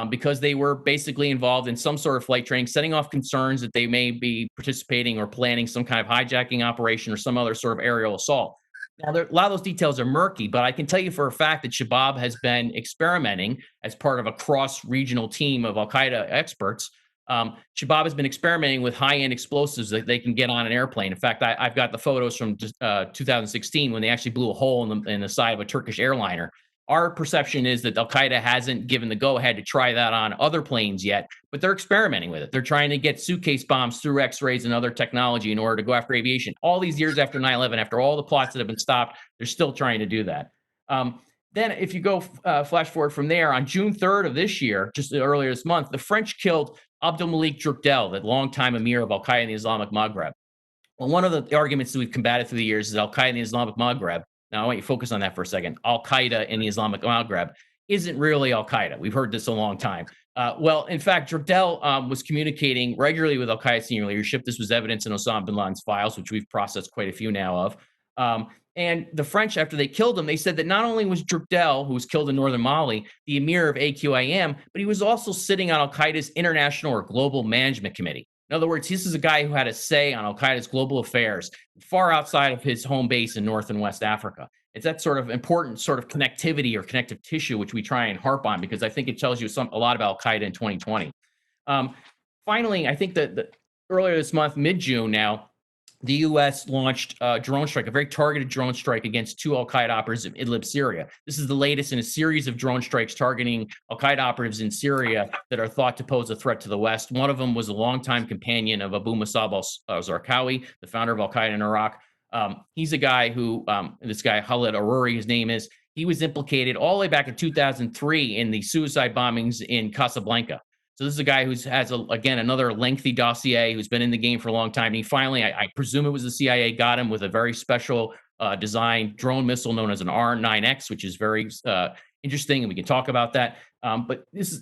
because they were basically involved in some sort of flight training, setting off concerns that they may be participating or planning some kind of hijacking operation or some other sort of aerial assault. Now, a lot of those details are murky, but I can tell you for a fact that Shabab has been experimenting as part of a cross-regional team of Al Qaeda experts. Shabab has been experimenting with high-end explosives that they can get on an airplane. In fact, I've got the photos from 2016 when they actually blew a hole in the side of a Turkish airliner. Our perception is that Al Qaeda hasn't given the go-ahead to try that on other planes yet, but they're experimenting with it. They're trying to get suitcase bombs through X-rays and other technology in order to go after aviation. All these years after 9/11, after all the plots that have been stopped, they're still trying to do that. Then if you go flash forward from there, on June 3rd of this year, just earlier this month, the French killed Abdul Malik Drukdel, the longtime emir of Al Qaeda in the Islamic Maghreb. Well, one of the arguments that we've combated through the years is Al Qaeda in the Islamic Maghreb. Now, I want you to focus on that for a second. Al Qaeda in the Islamic Maghreb isn't really Al Qaeda. We've heard this a long time. Well, in fact, Drukdel was communicating regularly with Al Qaeda senior leadership. This was evidence in Osama bin Laden's files, which we've processed quite a few now of. And the French, after they killed him, they said that not only was Drukdel, who was killed in northern Mali, the emir of AQIM, but he was also sitting on Al Qaeda's international or global management committee. In other words, this is a guy who had a say on Al Qaeda's global affairs far outside of his home base in North and West Africa. It's that sort of important sort of connectivity or connective tissue, which we try and harp on, because I think it tells you a lot about Al Qaeda in 2020. Finally, I think that earlier this month, mid-June now, the U.S. launched a drone strike, a very targeted drone strike against 2 Al Qaeda operatives in Idlib, Syria. This is the latest in a series of drone strikes targeting Al Qaeda operatives in Syria that are thought to pose a threat to the West. One of them was a longtime companion of Abu Musab al-Zarqawi, the founder of Al Qaeda in Iraq. He's a guy who, this guy, Khalid Aruri, his name is, he was implicated all the way back in 2003 in the suicide bombings in Casablanca. So this is a guy who has, again, another lengthy dossier, who's been in the game for a long time. And he finally, I presume it was the CIA, got him with a very special designed drone missile known as an R9X, which is very interesting, and we can talk about that. But this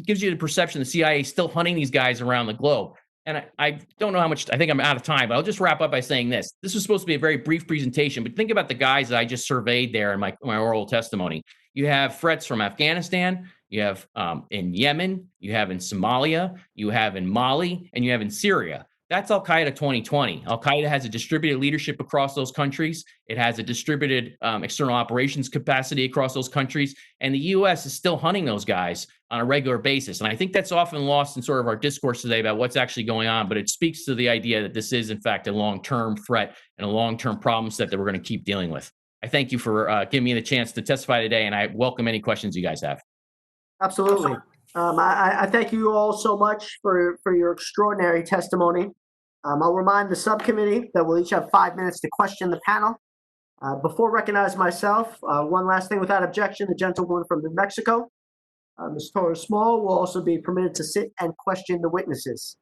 gives you the perception the CIA is still hunting these guys around the globe. And I don't know how much, I think I'm out of time, but I'll just wrap up by saying this. This was supposed to be a very brief presentation, but think about the guys that I just surveyed there in my oral testimony. You have threats from Afghanistan, you have in Yemen, you have in Somalia, you have in Mali, and you have in Syria. That's Al Qaeda 2020. Al Qaeda has a distributed leadership across those countries. It has a distributed external operations capacity across those countries. And the U.S. is still hunting those guys on a regular basis. And I think that's often lost in sort of our discourse today about what's actually going on. But it speaks to the idea that this is, in fact, a long-term threat and a long-term problem set that we're going to keep dealing with. I thank you for giving me the chance to testify today, and I welcome any questions you guys have. Absolutely. I thank you all so much for your extraordinary testimony. I'll remind the subcommittee that we'll each have 5 minutes to question the panel. Before recognizing myself, one last thing without objection, the gentlewoman from New Mexico, Ms. Torres Small, will also be permitted to sit and question the witnesses.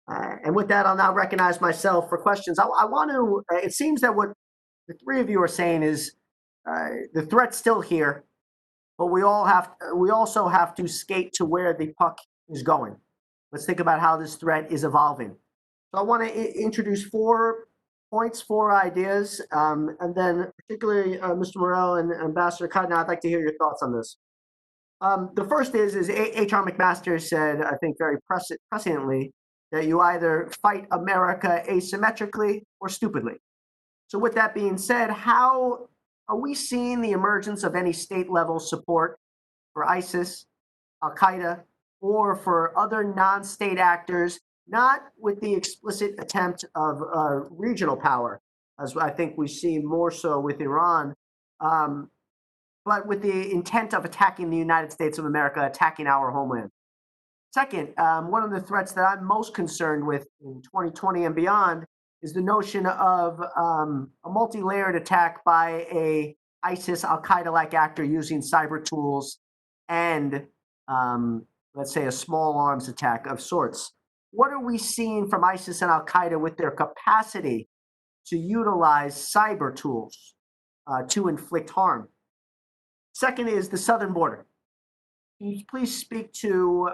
And with that, I'll now recognize myself for questions. I want to, it seems that what the 3 of you are saying is the threat's still here, but we also have to skate to where the puck is going. Let's think about how this threat is evolving. So I want to introduce 4 points, 4 ideas, and then particularly Mr. Morell and Ambassador Kaidanow, I'd like to hear your thoughts on this. The first is H.R. McMaster said, I think very presciently, that you either fight America asymmetrically or stupidly. So with that being said, how are we seeing the emergence of any state-level support for ISIS, Al-Qaeda, or for other non-state actors, not with the explicit attempt of regional power, as I think we see more so with Iran, but with the intent of attacking the United States of America, attacking our homeland? Second, one of the threats that I'm most concerned with in 2020 and beyond is the notion of a multi-layered attack by a ISIS, Al-Qaeda-like actor using cyber tools and let's say, a small arms attack of sorts. What are we seeing from ISIS and Al-Qaeda with their capacity to utilize cyber tools to inflict harm? Second is the southern border. Can you please speak to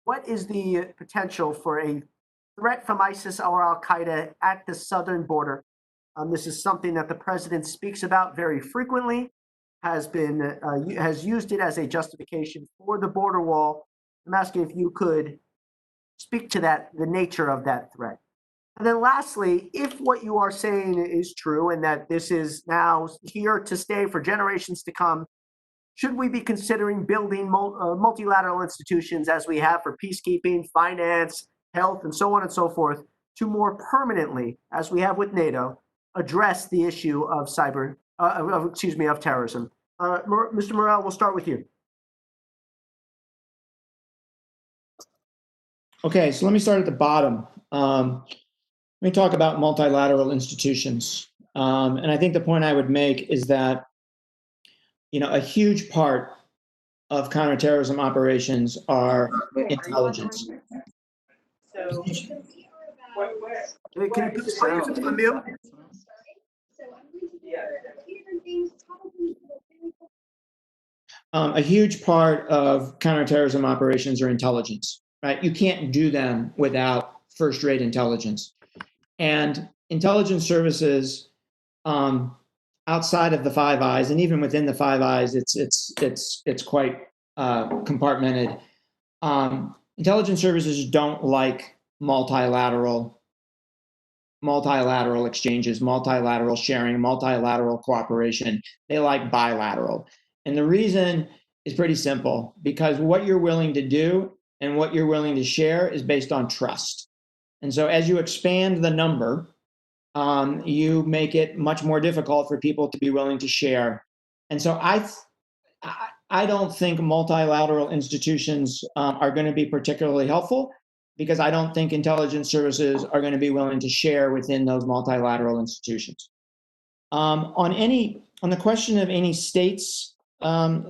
what is the potential for a threat from ISIS or Al-Qaeda at the southern border? This is something that the president speaks about very frequently, has used it as a justification for the border wall. I'm asking if you could speak to that, the nature of that threat. And then lastly, if what you are saying is true and that this is now here to stay for generations to come, should we be considering building multilateral institutions as we have for peacekeeping, finance, health, and so on and so forth, to more permanently, as we have with NATO, address the issue of of terrorism? Mr. Morell, we'll start with you. Okay, so let me start at the bottom. Let me talk about multilateral institutions. And I think the point I would make is that, a huge part of counterterrorism operations are intelligence. So, can you please put yourself on mute? A huge part of counterterrorism operations are intelligence, right? You can't do them without first-rate intelligence. And intelligence services outside of the Five Eyes, and even within the Five Eyes, it's quite compartmented. Intelligence services don't like multilateral exchanges, multilateral sharing, multilateral cooperation. They like bilateral. And the reason is pretty simple, because what you're willing to do and what you're willing to share is based on trust. And so as you expand the number, you make it much more difficult for people to be willing to share. And so I don't think multilateral institutions are going to be particularly helpful, because I don't think intelligence services are going to be willing to share within those multilateral institutions. On the question of any states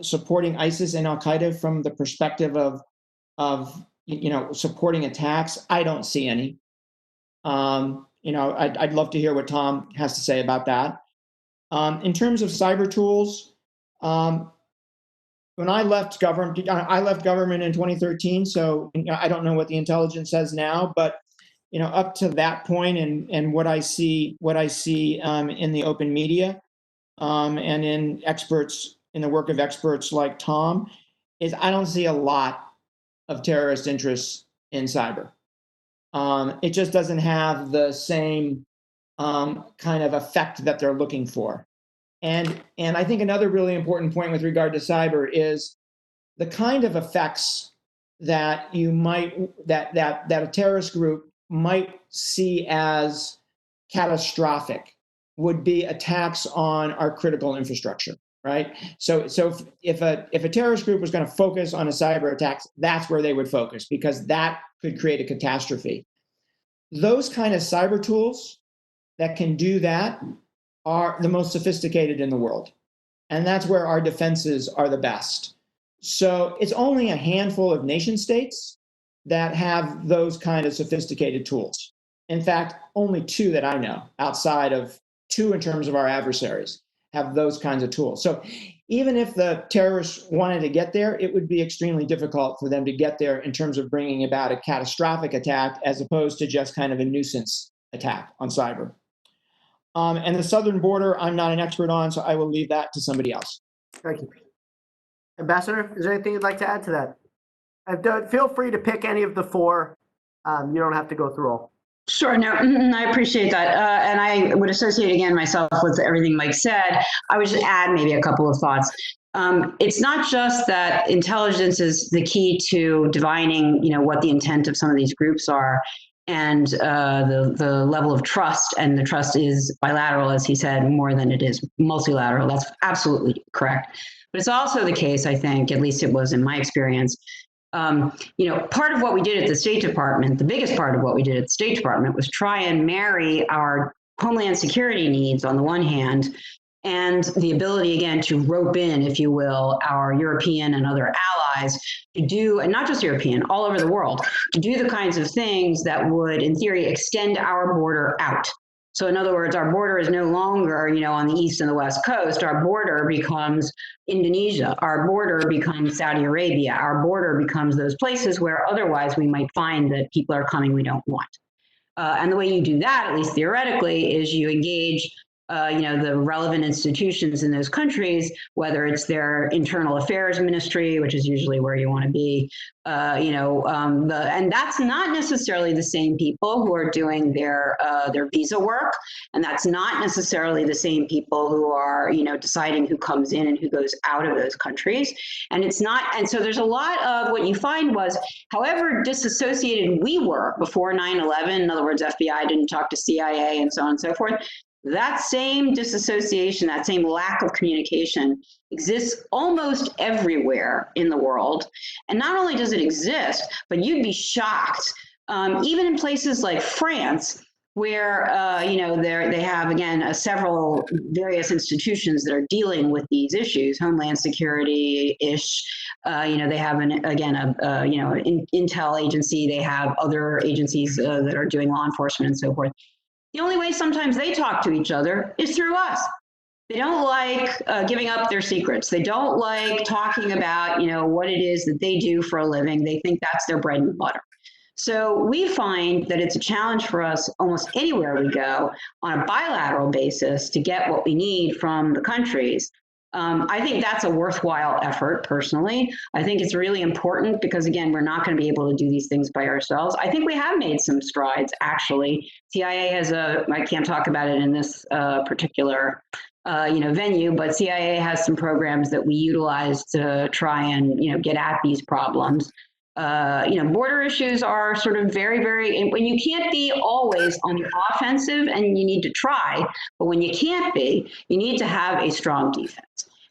supporting ISIS and Al-Qaeda from the perspective of supporting attacks, I don't see any. I'd love to hear what Tom has to say about that. In terms of cyber tools, when I left government in 2013, so I don't know what the intelligence says now, but up to that point, and what I see in the open media, and in the work of experts like Tom, is I don't see a lot of terrorist interests in cyber. It just doesn't have the same kind of effect that they're looking for. And I think another really important point with regard to cyber is the kind of effects that that a terrorist group might see as catastrophic would be attacks on our critical infrastructure, right? So if a terrorist group was going to focus on a cyber attack, that's where they would focus, because that could create a catastrophe. Those kind of cyber tools that can do that are the most sophisticated in the world. And that's where our defenses are the best. So it's only a handful of nation states that have those kind of sophisticated tools. In fact, only 2 that I know, outside of 2 in terms of our adversaries, have those kinds of tools. So even if the terrorists wanted to get there, it would be extremely difficult for them to get there in terms of bringing about a catastrophic attack, as opposed to just kind of a nuisance attack on cyber. And the southern border, I'm not an expert on, so I will leave that to somebody else. Thank you. Ambassador, is there anything you'd like to add to that? Feel free to pick any of the 4. You don't have to go through all. Sure. No, I appreciate that. And I would associate again myself with everything Mike said. I would just add maybe a couple of thoughts. It's not just that intelligence is the key to divining, what the intent of some of these groups are, and the level of trust, and the trust is bilateral, as he said, more than it is multilateral. That's absolutely correct. But it's also the case, I think, at least it was in my experience, part of what we did at the State Department, the biggest part of what we did at the State Department, was try and marry our homeland security needs on the one hand and the ability, again, to rope in, if you will, our European and other allies to do, and not just European, all over the world, to do the kinds of things that would, in theory, extend our border out. So in other words, our border is no longer, on the east and the west coast. Our border becomes Indonesia. Our border becomes Saudi Arabia. Our border becomes those places where otherwise we might find that people are coming we don't want. And the way you do that, at least theoretically, is you engage the relevant institutions in those countries, whether it's their internal affairs ministry, which is usually where you want to be, and that's not necessarily the same people who are doing their visa work, and that's not necessarily the same people who are deciding who comes in and who goes out of those countries, and so there's a lot of what you find was, however disassociated we were before 9/11, in other words, FBI didn't talk to CIA and so on and so forth. That same disassociation, that same lack of communication exists almost everywhere in the world. And not only does it exist, but you'd be shocked, even in places like France, where they have, again, several various institutions that are dealing with these issues, Homeland Security-ish. They have an intel agency. They have other agencies that are doing law enforcement and so forth. The only way sometimes they talk to each other is through us. They don't like giving up their secrets. They don't like talking about, what it is that they do for a living. They think that's their bread and butter. So we find that it's a challenge for us almost anywhere we go on a bilateral basis to get what we need from the countries. I think that's a worthwhile effort, personally. I think it's really important because, again, we're not going to be able to do these things by ourselves. I think we have made some strides, actually. CIA has I can't talk about it in this particular venue, but CIA has some programs that we utilize to try and, get at these problems. Border issues are sort of very, very, when you can't be always on the offensive, and you need to try, but when you can't be, you need to have a strong defense.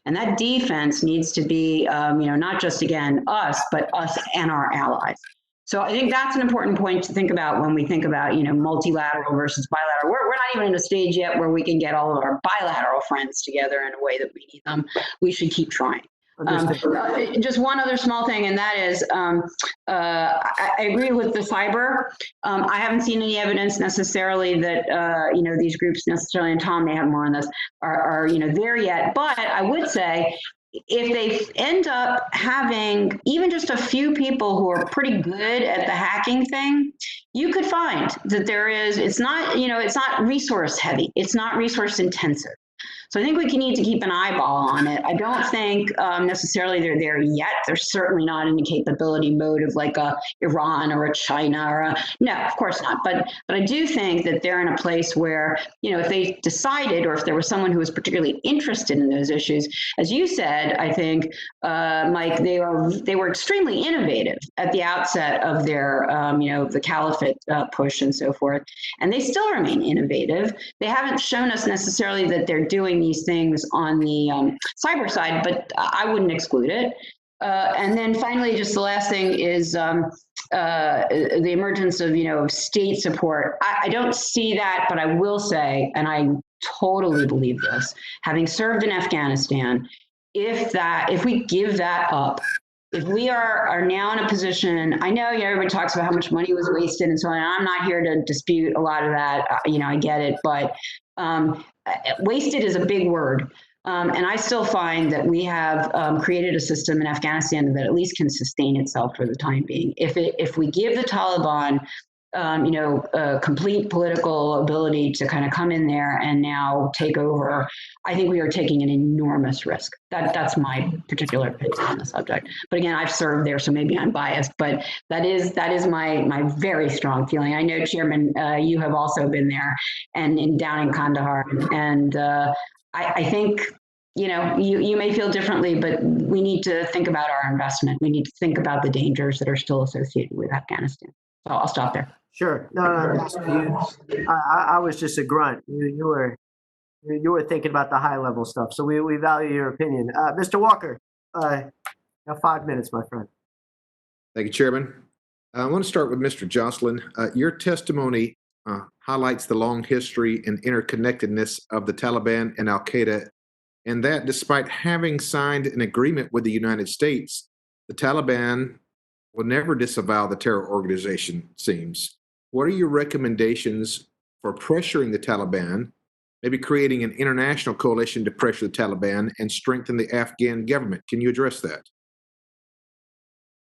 And that defense needs to be, not just, again, us, but us and our allies. So I think that's an important point to think about when we think about, multilateral versus bilateral. We're not even in a stage yet where we can get all of our bilateral friends together in a way that we need them. We should keep trying. Just one other small thing, and that is, I agree with the cyber. I haven't seen any evidence necessarily that these groups necessarily, and Tom may have more on this, are there yet. But I would say, if they end up having even just a few people who are pretty good at the hacking thing, you could find that it's not resource heavy, it's not resource intensive. So I think we need to keep an eyeball on it. I don't think necessarily they're there yet. They're certainly not in the capability mode of like a Iran or a China or no, of course not. But I do think that they're in a place where, if they decided, or if there was someone who was particularly interested in those issues, as you said, I think, Mike, they were extremely innovative at the outset of their, the caliphate push and so forth. And they still remain innovative. They haven't shown us necessarily that they're doing these things on the cyber side, but I wouldn't exclude it. And then finally, just the last thing is the emergence of state support. I don't see that, but I will say, and I totally believe this, having served in Afghanistan, if we give that up, if we are now in a position, I know everybody talks about how much money was wasted and so on, and I'm not here to dispute a lot of that, I get it, but wasted is a big word. And I still find that we have created a system in Afghanistan that at least can sustain itself for the time being. If we give the Taliban, complete political ability to kind of come in there and now take over, I think we are taking an enormous risk. That's my particular opinion on the subject. But again, I've served there, so maybe I'm biased, but that is my very strong feeling. I know, Chairman, you have also been there and down in Kandahar, and I think, you may feel differently, but we need to think about our investment. We need to think about the dangers that are still associated with Afghanistan. So I'll stop there. Sure. No. I was just a grunt. You were thinking about the high level stuff. So we value your opinion. Mr. Walker, now 5 minutes, my friend. Thank you, Chairman. I want to start with Mr. Joscelyn. Your testimony highlights the long history and interconnectedness of the Taliban and Al-Qaeda and that despite having signed an agreement with the United States, the Taliban will never disavow the terror organization, it seems. What are your recommendations for pressuring the Taliban, maybe creating an international coalition to pressure the Taliban and strengthen the Afghan government? Can you address that?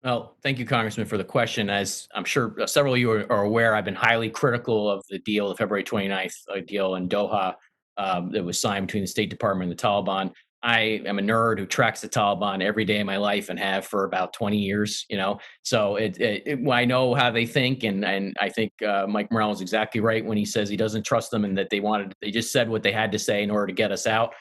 Well, thank you, Congressman, for the question. As I'm sure several of you are aware, I've been highly critical of the deal, the February 29th deal in Doha that was signed between the State Department and the Taliban. I am a nerd who tracks the Taliban every day of my life and have for about 20 years, So I know how they think, and I think Mike Morell is exactly right when he says he doesn't trust them and that they just said what they had to say in order to get us out.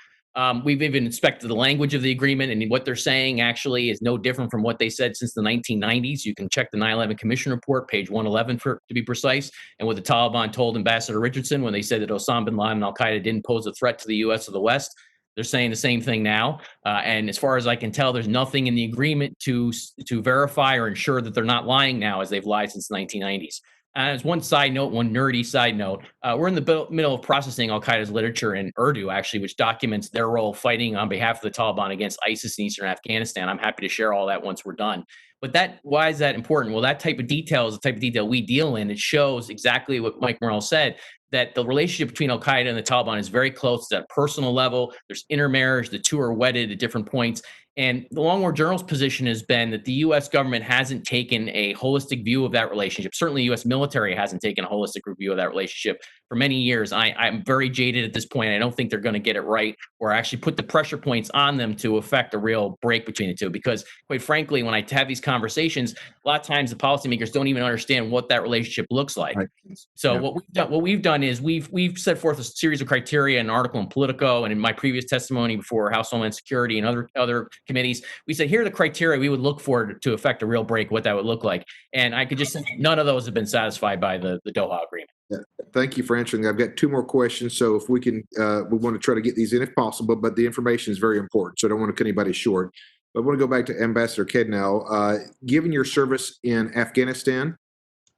We've even inspected the language of the agreement, and what they're saying actually is no different from what they said since the 1990s. You can check the 9/11 Commission report, page 111 to be precise, and what the Taliban told Ambassador Richardson when they said that Osama bin Laden and al-Qaeda didn't pose a threat to the U.S. or the West. They're saying the same thing now. And as far as I can tell, there's nothing in the agreement to verify or ensure that they're not lying now, as they've lied since the 1990s. As one side note, one nerdy side note, we're in the middle of processing al-Qaeda's literature in Urdu, actually, which documents their role fighting on behalf of the Taliban against ISIS in eastern Afghanistan. I'm happy to share all that once we're done. But why is that important? Well, that type of detail is the type of detail we deal in. It shows exactly what Mike Morell said, that the relationship between al-Qaeda and the Taliban is very close. It's at a personal level. There's intermarriage. The two are wedded at different points. And the Long War Journal's position has been that the U.S. government hasn't taken a holistic view of that relationship. Certainly, the U.S. military hasn't taken a holistic review of that relationship for many years. I'm very jaded at this point. I don't think they're going to get it right or actually put the pressure points on them to affect a real break between the two. Because, quite frankly, when I have these conversations, a lot of times the policymakers don't even understand what that relationship looks like. Right. So Yeah. what we've done is we've set forth a series of criteria, an article in Politico, and in my previous testimony before House Homeland Security and other committees, we said here are the criteria we would look for to affect a real break, what that would look like. And I could just say none of those have been satisfied by the Doha agreement. Yeah. Thank you for answering. I've got two more questions. So if we can, we want to try to get these in if possible, but the information is very important. So I don't want to cut anybody short. But I want to go back to Ambassador Kaidanow. Given your service in Afghanistan,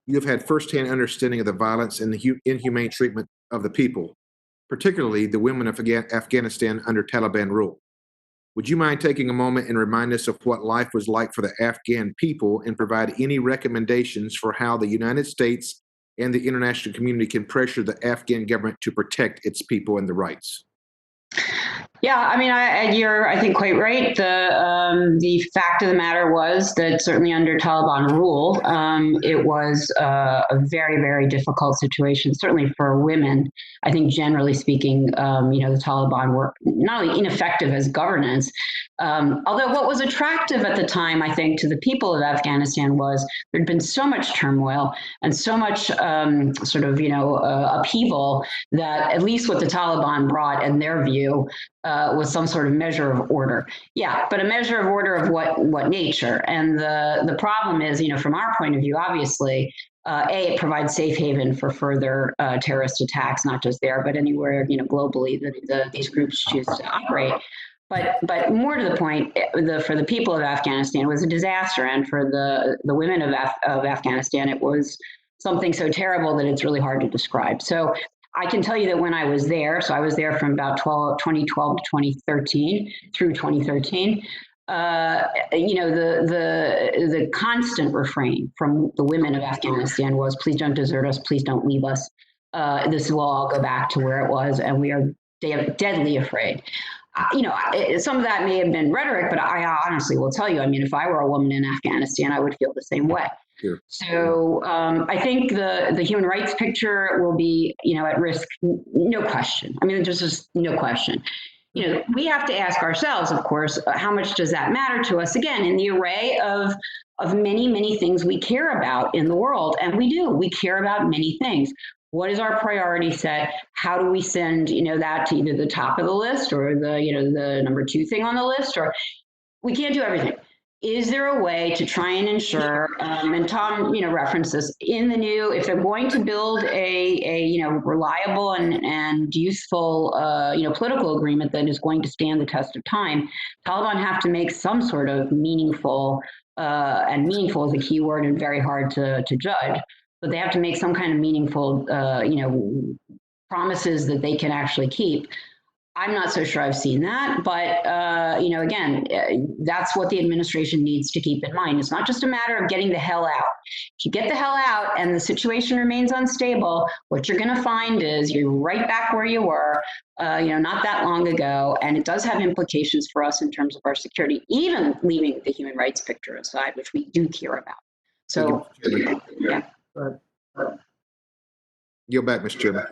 you have had firsthand understanding of the violence and the inhumane treatment of the people, particularly the women of Afghanistan under Taliban rule. Would you mind taking a moment and remind us of what life was like for the Afghan people and provide any recommendations for how the United States and the international community can pressure the Afghan government to protect its people and their rights? Yeah, I mean, you're, I think, quite right. The fact of the matter was that certainly under Taliban rule, it was a very, very difficult situation, certainly for women. I think generally speaking, the Taliban were not only ineffective as governance, although what was attractive at the time, I think, to the people of Afghanistan was there'd been so much turmoil and so much upheaval that at least what the Taliban brought in their view was some sort of measure of order. Yeah, but a measure of order of what nature? And the problem is, from our point of view, obviously, it provides safe haven for further terrorist attacks, not just there, but anywhere, globally that these groups choose to operate. But more to the point, for the people of Afghanistan, it was a disaster, and for the women of Afghanistan, it was something so terrible that it's really hard to describe. So I can tell you that when I was there, so I was there from about 2012 to 2013 through 2013. The constant refrain from the women of Afghanistan was, "Please don't desert us. Please don't leave us. This will all go back to where it was, and we are deadly afraid." Some of that may have been rhetoric, but I honestly will tell you, I mean, if I were a woman in Afghanistan, I would feel the same way. Sure. So I think the human rights picture will be, at risk, no question. I mean, there's just no question. We have to ask ourselves, of course, how much does that matter to us? Again, in the array of many, many things we care about in the world, and we do. We care about many things. What is our priority set? How do we send, that to either the top of the list or the number 2 thing on the list? Or we can't do everything. Is there a way to try and ensure, and Tom, referenced this, if they're going to build a reliable and useful, political agreement that is going to stand the test of time, Taliban have to make some sort of meaningful, and meaningful is a key word and very hard to judge, but they have to make some kind of meaningful, promises that they can actually keep. I'm not so sure I've seen that, but again, that's what the administration needs to keep in mind. It's not just a matter of getting the hell out. If you get the hell out and the situation remains unstable, what you're going to find is you're right back where you were, not that long ago, and it does have implications for us in terms of our security, even leaving the human rights picture aside, which we do care about. So, yeah. Yield back, Mr. Chairman.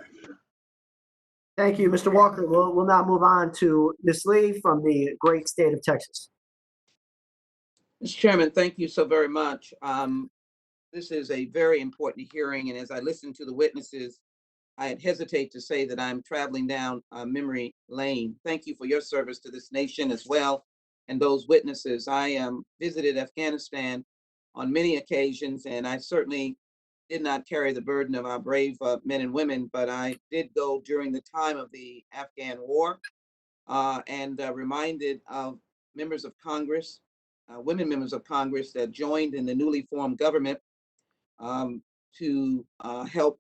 Thank you, Mr. Walker. We'll now move on to Ms. Lee from the great state of Texas. Mr. Chairman, thank you so very much. This is a very important hearing, and as I listen to the witnesses, I hesitate to say that I'm traveling down memory lane. Thank you for your service to this nation as well, and those witnesses. I visited Afghanistan on many occasions, and I certainly did not carry the burden of our brave men and women, but I did go during the time of the Afghan war, and reminded of members of Congress, women members of Congress that joined in the newly formed government to help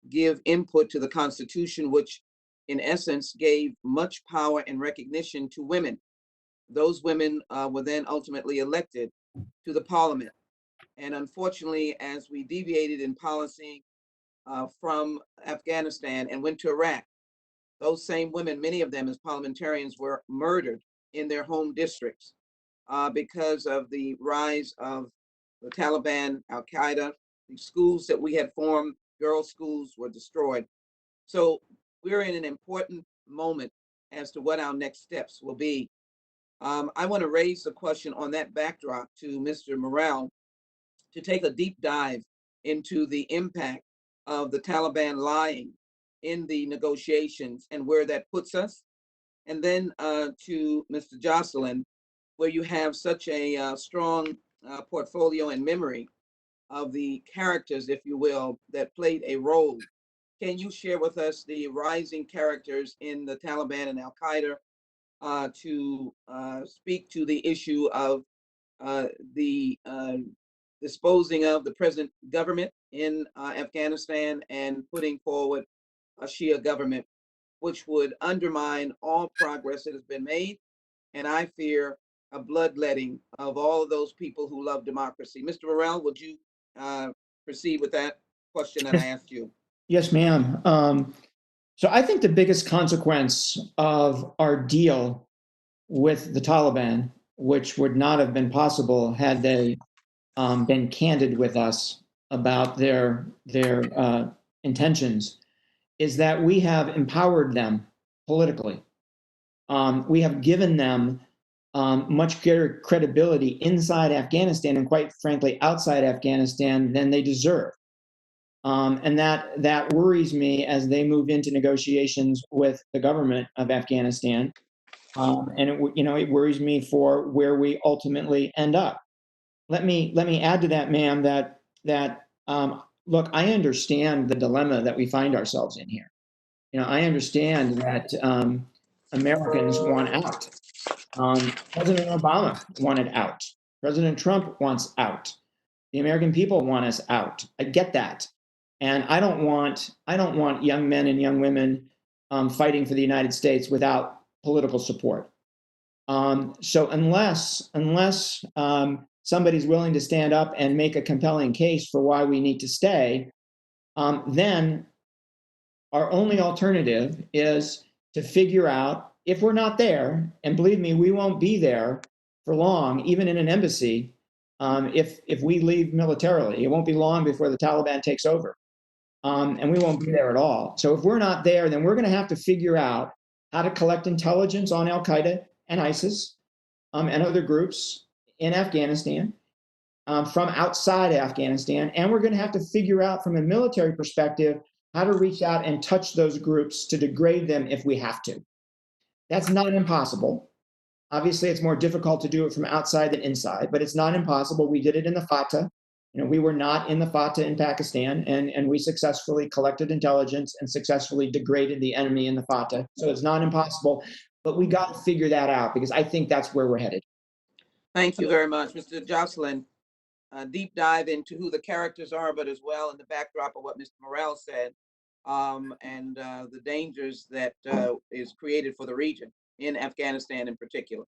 give input to the Constitution, which in essence gave much power and recognition to women. Those women were then ultimately elected to the parliament. And unfortunately, as we deviated in policy from Afghanistan and went to Iraq, those same women, many of them as parliamentarians, were murdered in their home districts because of the rise of the Taliban, Al-Qaeda. The schools that we had formed, girls' schools, were destroyed. So we're in an important moment as to what our next steps will be. I want to raise the question on that backdrop to Mr. Morell to take a deep dive into the impact of the Taliban lying in the negotiations and where that puts us. And then to Mr. Joscelyn, where you have such a strong portfolio and memory of the characters, if you will, that played a role. Can you share with us the rising characters in the Taliban and Al-Qaeda to speak to the issue of the disposing of the present government in Afghanistan and putting forward a Shia government, which would undermine all progress that has been made, and I fear a bloodletting of all of those people who love democracy. Mr. Morell, would you proceed with that question that I asked you? Yes, ma'am. So I think the biggest consequence of our deal with the Taliban, which would not have been possible had they been candid with us about their intentions, is that we have empowered them politically. We have given them much greater credibility inside Afghanistan and, quite frankly, outside Afghanistan than they deserve. And that worries me as they move into negotiations with the government of Afghanistan. And it worries me for where we ultimately end up. Let me add to that, ma'am, that look, I understand the dilemma that we find ourselves in here. I understand that Americans want out. President Obama wanted out. President Trump wants out. The American people want us out. I get that, and I don't want young men and young women fighting for the United States without political support. So unless somebody's willing to stand up and make a compelling case for why we need to stay, then our only alternative is to figure out, if we're not there, and believe me, we won't be there for long, even in an embassy, if we leave militarily. It won't be long before the Taliban takes over, and we won't be there at all. So if we're not there, then we're going to have to figure out how to collect intelligence on Al-Qaeda and ISIS and other groups in Afghanistan from outside Afghanistan. And we're going to have to figure out from a military perspective how to reach out and touch those groups to degrade them if we have to. That's not impossible. Obviously, it's more difficult to do it from outside than inside, but it's not impossible. We did it in the Fatah. We were not in the Fatah in Pakistan, and we successfully collected intelligence and successfully degraded the enemy in the Fatah. So it's not impossible, but we got to figure that out, because I think that's where we're headed. Thank you very much, Mr. Joscelyn. Deep dive into who the characters are, but as well in the backdrop of what Mr. Morell said. and the dangers that is created for the region in Afghanistan in particular.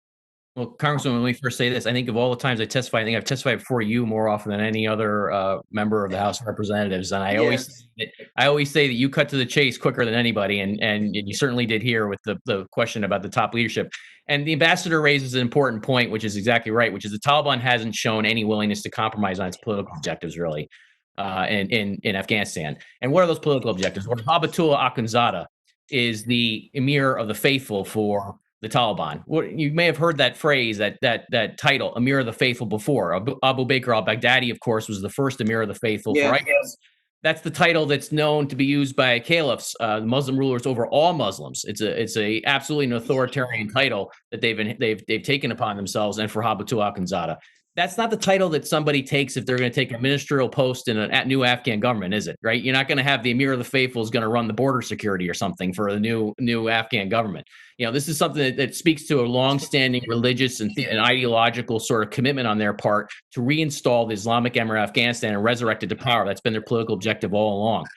Well, Congresswoman, let me first say this. I think of all the times I testify, I think I've testified before you more often than any other member of the House of Representatives. And I always say that you cut to the chase quicker than anybody, and you certainly did here with the question about the top leadership. And the ambassador raises an important point, which is exactly right, which is the Taliban hasn't shown any willingness to compromise on its political objectives, really, in Afghanistan. And what are those political objectives? Well, Habatullah Akhundzada is the emir of the faithful for the Taliban. You may have heard that phrase, that title, Emir of the Faithful, before. Abu Bakr al-Baghdadi, of course, was the first Emir of the Faithful for ISIS. That's the title that's known to be used by caliphs, Muslim rulers, over all Muslims. It's a absolutely an authoritarian title that they've taken upon themselves, and for Habatullah Akhundzada. That's not the title that somebody takes if they're going to take a ministerial post in a new Afghan government, is it? Right? You're not going to have the Emir of the Faithful is going to run the border security or something for the new Afghan government. This is something that speaks to a longstanding religious and ideological sort of commitment on their part to reinstall the Islamic Emirate of Afghanistan and resurrect it to power. That's been their political objective all along.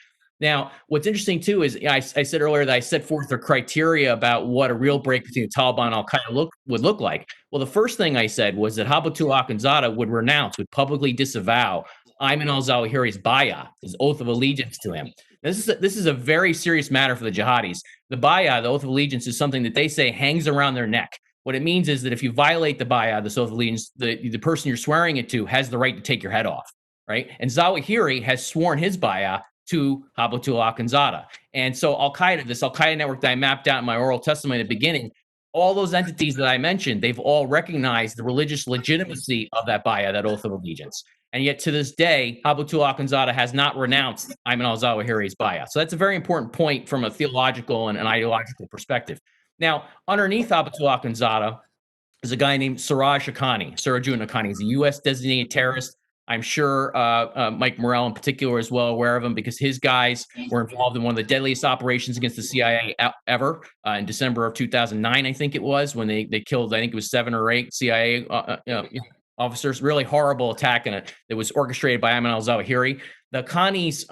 Now, what's interesting, too, is I said earlier that I set forth the criteria about what a real break between the Taliban and al-Qaeda would look like. Well, the first thing I said was that Habatullah Akhundzada would publicly disavow Ayman al-Zawahiri's bay'ah, his oath of allegiance to him. This is a very serious matter for the jihadis. The bay'ah, the oath of allegiance, is something that they say hangs around their neck. What it means is that if you violate the bay'ah, this oath of allegiance, the person you're swearing it to has the right to take your head off, right? And Zawahiri has sworn his bay'ah to Habatullah Akhundzada. And so this Al-Qaeda network that I mapped out in my oral testimony at the beginning, all those entities that I mentioned, they've all recognized the religious legitimacy of that bay'ah, that oath of allegiance. And yet to this day, Habatullah Akhundzada has not renounced Ayman al-Zawahiri's bay'ah. So that's a very important point from a theological and an ideological perspective. Now, underneath Habatullah Akhundzada is a guy named Sirajun Haqqani. He's a U.S. designated terrorist. I'm sure Mike Morell in particular is well aware of him because his guys were involved in one of the deadliest operations against the CIA ever in December of 2009, I think it was, when they killed, I think it was 7 or 8 CIA officers. Really horrible attack that was orchestrated by Ayman al-Zawahiri. The Haqqanis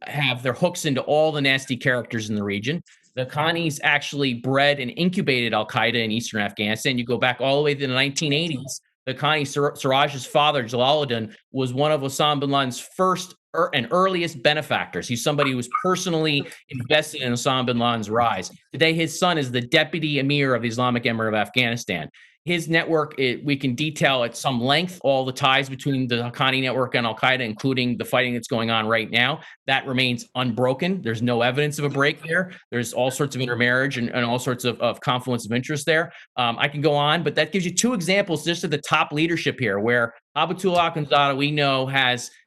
have their hooks into all the nasty characters in the region. The Haqqanis actually bred and incubated al-Qaeda in eastern Afghanistan. You go back all the way to the 1980s. The Haqqani Siraj's father, Jalaluddin, was one of Osama bin Laden's first and earliest benefactors. He's somebody who was personally invested in Osama bin Laden's rise. Today, his son is the deputy emir of the Islamic Emirate of Afghanistan. His network, we can detail at some length all the ties between the Haqqani network and al-Qaeda, including the fighting that's going on right now. That remains unbroken. There's no evidence of a break there. There's all sorts of intermarriage and all sorts of confluence of interest there. I can go on, but that gives you 2 examples just of the top leadership here, where Habatullah Akhundzada, we know,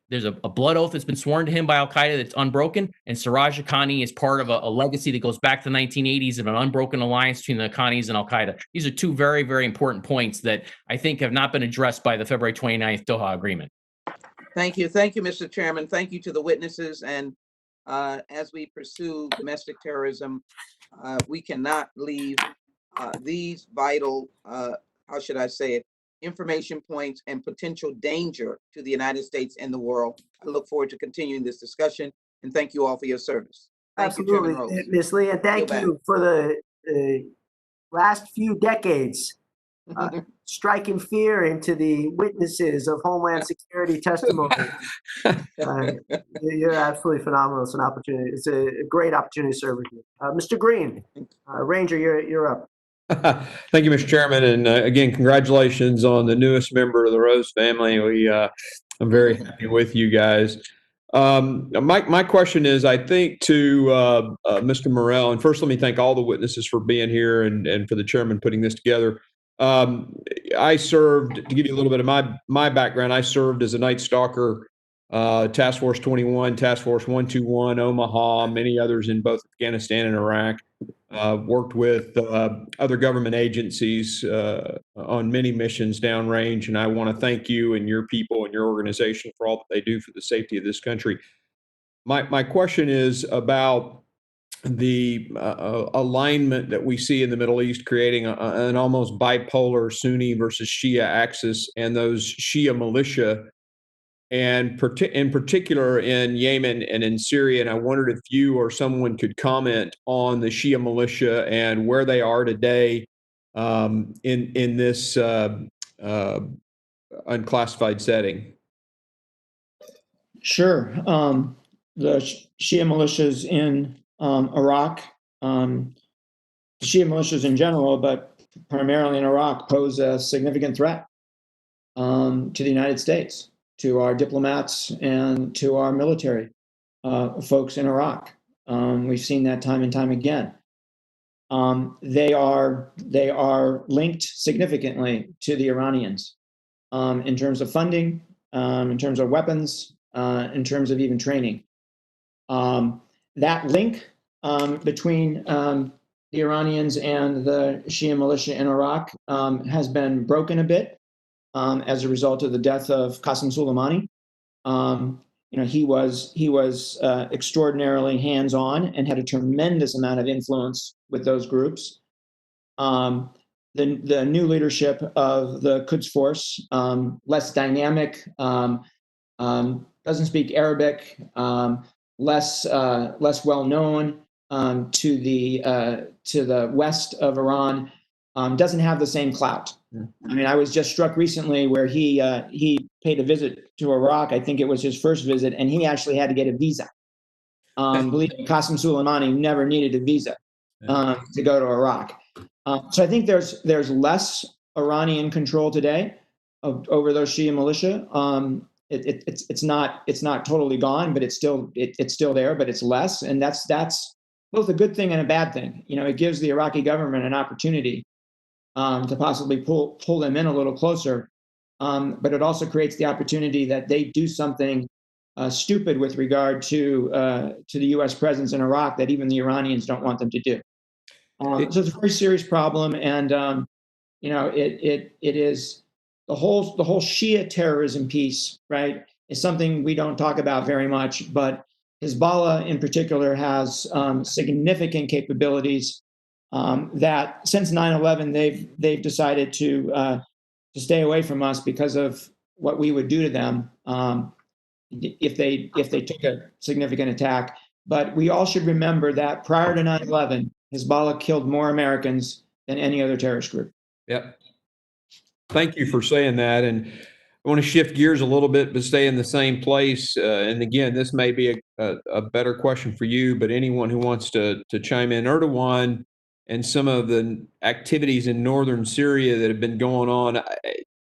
there's a blood oath that's been sworn to him by al-Qaeda that's unbroken, and Siraj Haqqani is part of a legacy that goes back to the 1980s of an unbroken alliance between the Haqqanis and al-Qaeda. These are 2 very, very important points that I think have not been addressed by the February 29th Doha Agreement. Thank you. Thank you, Mr. Chairman. Thank you to the witnesses. And as we pursue domestic terrorism, we cannot leave these vital, how should I say it, information points and potential danger to the United States and the world. I look forward to continuing this discussion, and thank you all for your service. Thank Absolutely, you, Ms. Lee, and thank you for the last few decades striking fear into the witnesses of Homeland Security testimony. You're absolutely phenomenal. It's an opportunity. It's a great opportunity to serve with you. Mr. Green, Ranger, you're up. Thank you, Mr. Chairman, and again, congratulations on the newest member of the Rose family. I'm very happy with you guys. My question is, I think, to Mr. Morell, and first let me thank all the witnesses for being here and for the chairman putting this together. I served, to give you a little bit of my background, I served as a Night Stalker, Task Force 21, Task Force 121, Omaha, many others in both Afghanistan and Iraq. Worked with other government agencies on many missions downrange, and I want to thank you and your people and your organization for all that they do for the safety of this country. My question is about the alignment that we see in the Middle East, creating an almost bipolar Sunni versus Shia axis, and those Shia militia and in particular in Yemen and in Syria. And I wondered if you or someone could comment on the Shia militia and where they are today in this unclassified setting. Sure. The Shia militias in Iraq, the Shia militias in general, but primarily in Iraq, pose a significant threat to the United States, to our diplomats, and to our military folks in Iraq. We've seen that time and time again. They are linked significantly to the Iranians in terms of funding, in terms of weapons, in terms of even training. That link between the Iranians and the Shia militia in Iraq has been broken a bit as a result of the death of Qasem Soleimani. He was extraordinarily hands-on and had a tremendous amount of influence with those groups. The new leadership of the Quds Force, less dynamic, doesn't speak Arabic, less well known to the west of Iran, doesn't have the same clout. I mean, I was just struck recently where he paid a visit to Iraq. I think it was his first visit, and he actually had to get a visa. Believe me, Qasem Soleimani never needed a visa to go to Iraq. So I think there's less Iranian control today over those Shia militia. It's not totally gone, but it's still there, but it's less, and that's both a good thing and a bad thing. It gives the Iraqi government an opportunity to possibly pull them in a little closer, but it also creates the opportunity that they do something stupid with regard to the U.S. presence in Iraq that even the Iranians don't want them to do. So it's a very serious problem, and it is the whole Shia terrorism piece, right, is something we don't talk about very much, but Hezbollah in particular has significant capabilities that since 9/11 they've decided to stay away from us because of what we would do to them if they took a significant attack. But we all should remember that prior to 9/11, Hezbollah killed more Americans than any other terrorist group. Yep. Thank you for saying that. And I want to shift gears a little bit, but stay in the same place. And again, this may be a better question for you, but anyone who wants to chime in. Erdogan and some of the activities in northern Syria that have been going on,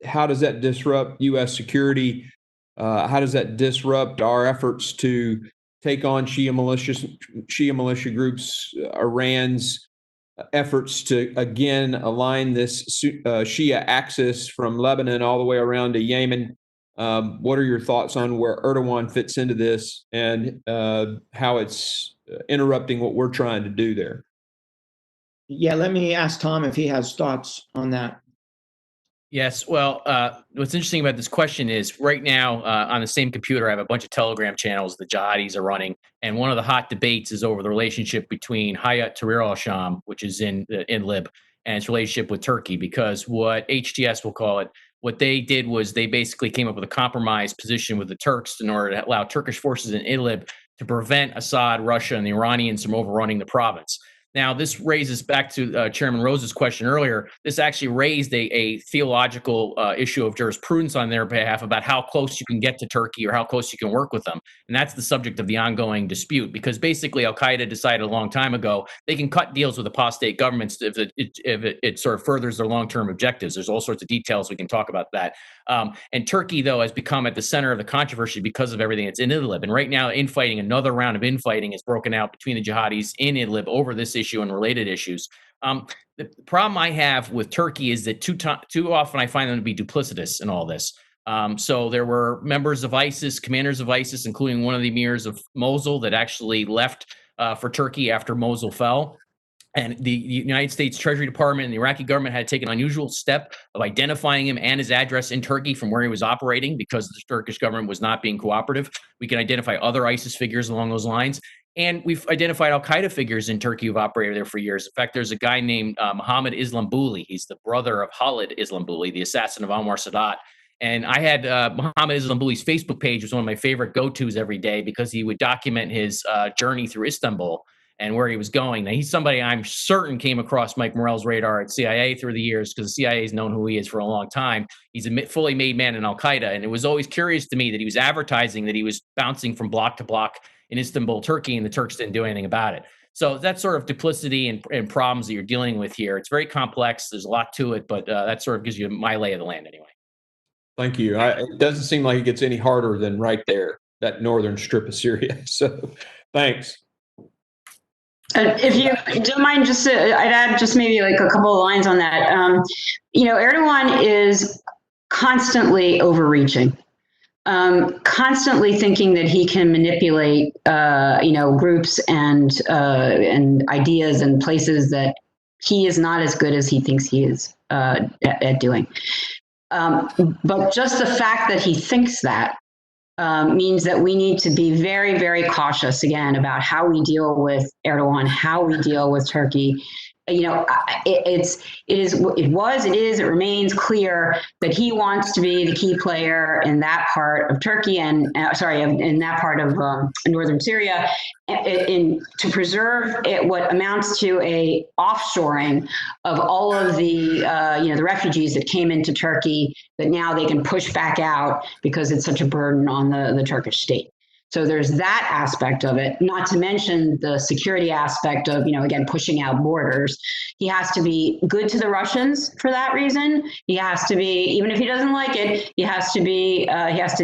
how does that disrupt U.S. security? How does that disrupt our efforts to take on Shia militia groups, Iran's efforts to, again, align this Shia axis from Lebanon all the way around to Yemen? What are your thoughts on where Erdogan fits into this and how it's interrupting what we're trying to do there? Yeah, let me ask Tom if he has thoughts on that. Yes. Well, what's interesting about this question is right now on the same computer, I have a bunch of Telegram channels the jihadis are running. And one of the hot debates is over the relationship between Hayat Tahrir al-Sham, which is in Idlib, and its relationship with Turkey, because what HTS will call it, what they did was they basically came up with a compromise position with the Turks in order to allow Turkish forces in Idlib to prevent Assad, Russia, and the Iranians from overrunning the province. Now, this raises back to Chairman Rose's question earlier. This actually raised a theological issue of jurisprudence on their behalf about how close you can get to Turkey or how close you can work with them. And that's the subject of the ongoing dispute, because basically Al-Qaeda decided a long time ago they can cut deals with apostate governments if it sort of furthers their long-term objectives. There's all sorts of details we can talk about that. And Turkey, though, has become at the center of the controversy because of everything that's in Idlib. And right now, another round of infighting is broken out between the jihadis in Idlib over this issue and related issues. The problem I have with Turkey is that too often I find them to be duplicitous in all this. So there were members of ISIS, commanders of ISIS, including one of the emirs of Mosul, that actually left for Turkey after Mosul fell. And the United States Treasury Department and the Iraqi government had taken an unusual step of identifying him and his address in Turkey from where he was operating, because the Turkish government was not being cooperative. We can identify other ISIS figures along those lines. And we've identified Al-Qaeda figures in Turkey who've operated there for years. In fact, there's a guy named Mohammed Islambuli. He's the brother of Khalid Islambuli, the assassin of Anwar Sadat. And I had Mohammed Istanbuli's Facebook page was one of my favorite go-tos every day because he would document his journey through Istanbul and where he was going. Now, he's somebody I'm certain came across Mike Morell's radar at CIA through the years because the CIA has known who he is for a long time. He's a fully made man in Al-Qaeda. And it was always curious to me that he was advertising that he was bouncing from block to block in Istanbul, Turkey, and the Turks didn't do anything about it. So that sort of duplicity and problems that you're dealing with here. It's very complex. There's a lot to it, but that sort of gives you my lay of the land anyway. Thank you. It doesn't seem like it gets any harder than right there, that northern strip of Syria. So thanks. If you don't mind, I'd add just maybe like a couple of lines on that. Erdogan is constantly overreaching, constantly thinking that he can manipulate, groups and ideas and places that he is not as good as he thinks he is at doing. But just the fact that he thinks that means that we need to be very, very cautious again about how we deal with Erdogan, how we deal with Turkey. It remains clear that he wants to be the key player in that part of Turkey and in that part of northern Syria, to preserve what amounts to a offshoring of all of the the refugees that came into Turkey that now they can push back out because it's such a burden on the Turkish state. So there's that aspect of it, not to mention the security aspect of, again, pushing out borders. He has to be good to the Russians for that reason. He has to be, even if he doesn't like it, he has to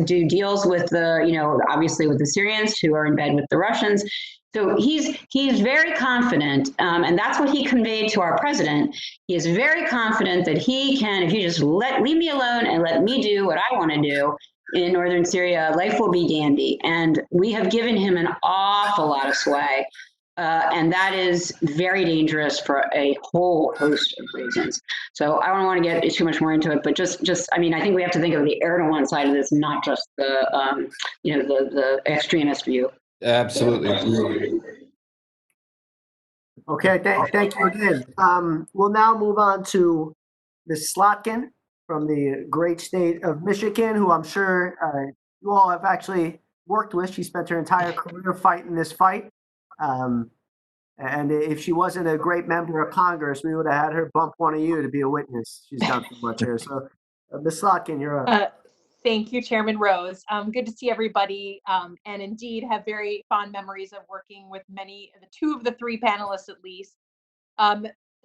do deals with obviously with the Syrians who are in bed with the Russians. So he's very confident, and that's what he conveyed to our president. He is very confident that he can, if you just leave me alone and let me do what I want to do, in northern Syria, life will be dandy. And we have given him an awful lot of sway. And that is very dangerous for a whole host of reasons. So I don't want to get too much more into it, but I think we have to think of the Erdogan side of this, not just the extremist view. Absolutely. Okay, thank you again. We'll now move on to Ms. Slotkin from the great state of Michigan, who I'm sure you all have actually worked with. She spent her entire career fighting this fight. And if she wasn't a great member of Congress, we would have had her bump one of you to be a witness. She's done so much here. So, Ms. Slotkin, you're up. Thank you, Chairman Rose. Good to see everybody, and indeed have very fond memories of working with two of the three panelists at least.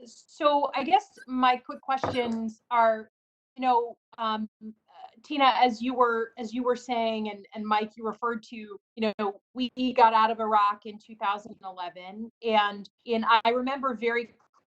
So I guess my quick questions are, Tina, as you were saying, and Mike, you referred to, we got out of Iraq in 2011, and I remember very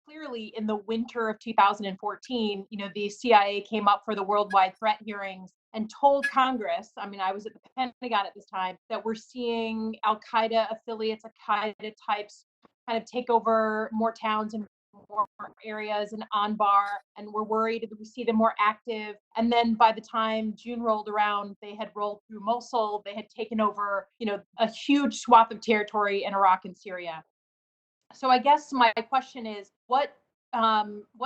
clearly in the winter of 2014, the CIA came up for the worldwide threat hearings and told Congress, I was at the Pentagon at this time, that we're seeing Al-Qaeda affiliates, Al-Qaeda types kind of take over more towns and more areas in Anbar, and we're worried that we see them more active. And then by the time June rolled around, they had rolled through Mosul. They had taken over, a huge swath of territory in Iraq and Syria. So I guess my question is, what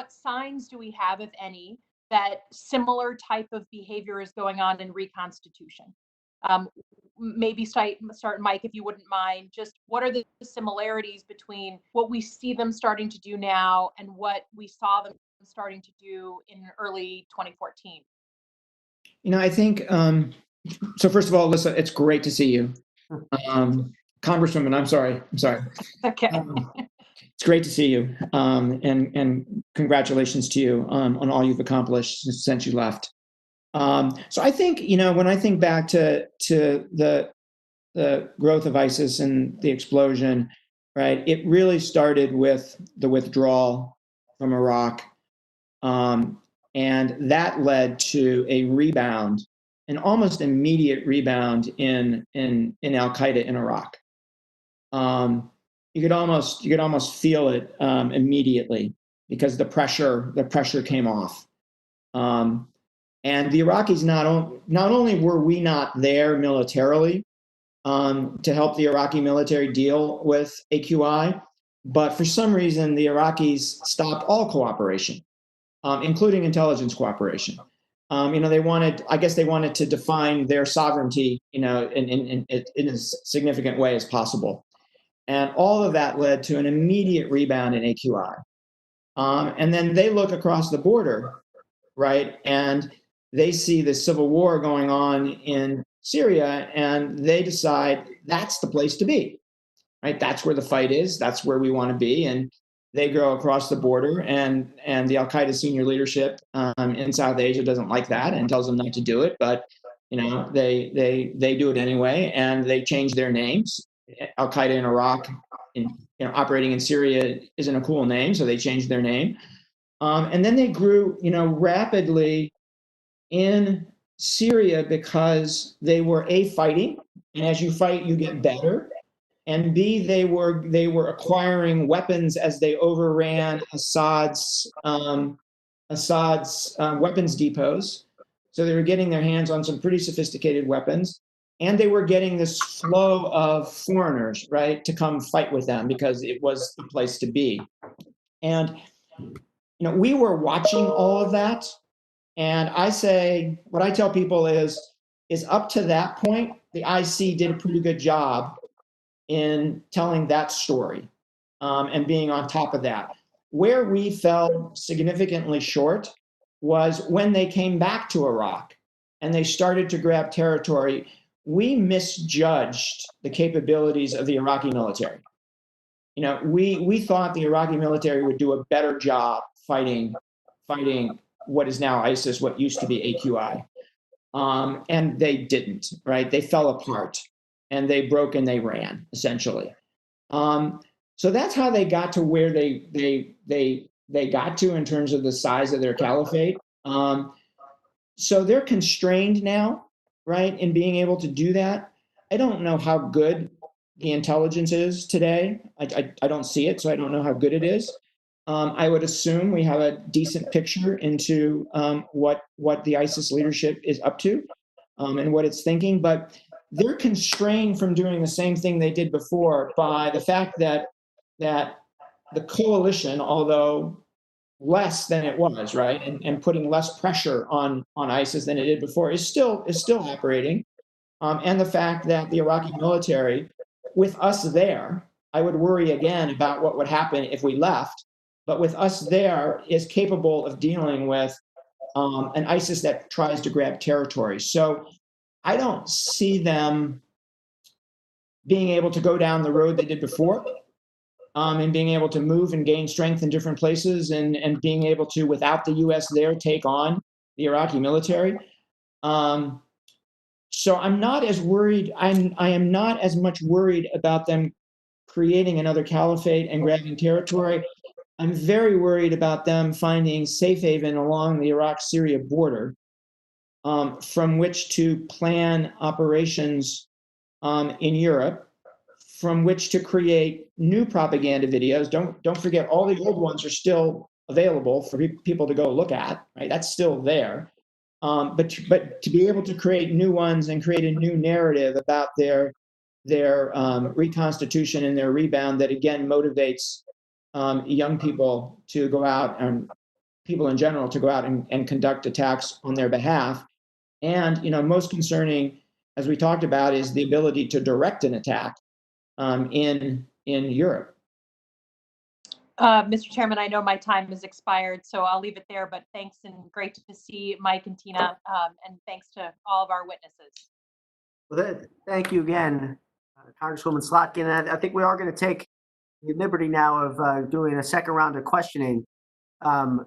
signs do we have, if any, that similar type of behavior is going on in reconstitution? Maybe start, Mike, if you wouldn't mind. Just what are the similarities between what we see them starting to do now and what we saw them starting to do in early 2014? I think, so first of all, Alyssa, it's great to see you. Congresswoman, I'm sorry. Okay. It's great to see you, and congratulations to you on all you've accomplished since you left. So I think, when I think back to the growth of ISIS and the explosion, right, it really started with the withdrawal from Iraq, and that led to a rebound, an almost immediate rebound in Al-Qaeda in Iraq. You could almost feel it immediately because the pressure came off. And the Iraqis, not only were we not there militarily to help the Iraqi military deal with AQI, but for some reason the Iraqis stopped all cooperation, including intelligence cooperation. I guess they wanted to define their sovereignty, in as significant way as possible. And all of that led to an immediate rebound in AQI. And then they look across the border, right? And they see the civil war going on in Syria, and they decide that's the place to be, right? That's where the fight is. That's where we want to be. And they go across the border, and the Al-Qaeda senior leadership in South Asia doesn't like that and tells them not to do it. But, they do it anyway, and they change their names. Al-Qaeda in Iraq, operating in Syria isn't a cool name, so they changed their name. And then they grew, rapidly in Syria because they were A, fighting, and as you fight, you get better. And B, they were acquiring weapons as they overran Assad's weapons depots. So they were getting their hands on some pretty sophisticated weapons, and they were getting this flow of foreigners, right, to come fight with them because it was the place to be. And we were watching all of that, and what I tell people is up to that point, the IC did a pretty good job in telling that story and being on top of that. Where we fell significantly short was when they came back to Iraq and they started to grab territory. We misjudged the capabilities of the Iraqi military. We thought the Iraqi military would do a better job fighting what is now ISIS, what used to be AQI. And they didn't, right? They fell apart. And they broke and they ran, essentially. So that's how they got to where they got to in terms of the size of their caliphate. So they're constrained now, right, in being able to do that. I don't know how good the intelligence is today. I don't see it, so I don't know how good it is. I would assume we have a decent picture into what the ISIS leadership is up to and what it's thinking, but they're constrained from doing the same thing they did before by the fact that the coalition, although less than it was, right, and putting less pressure on ISIS than it did before, is still operating, and the fact that the Iraqi military, with us there, I would worry again about what would happen if we left, but with us there, is capable of dealing with an ISIS that tries to grab territory. So I don't see them being able to go down the road they did before, and being able to move and gain strength in different places, and being able to, without the U.S. there, take on the Iraqi military. So I'm not as worried. I am not as much worried about them creating another caliphate and grabbing territory. I'm very worried about them finding safe haven along the Iraq-Syria border, from which to plan operations in Europe, from which to create new propaganda videos. Don't forget, all the old ones are still available for people to go look at, right? That's still there. But to be able to create new ones and create a new narrative about their reconstitution and their rebound that again motivates young people to go out, and people in general to go out and conduct attacks on their behalf. And most concerning, as we talked about, is the ability to direct an attack in Europe. Mr. Chairman, I know my time has expired, so I'll leave it there, but thanks, and great to see Mike and Tina, and thanks to all of our witnesses. Well, thank you again, Congresswoman Slotkin. I think we are going to take the liberty now of doing a second round of questioning.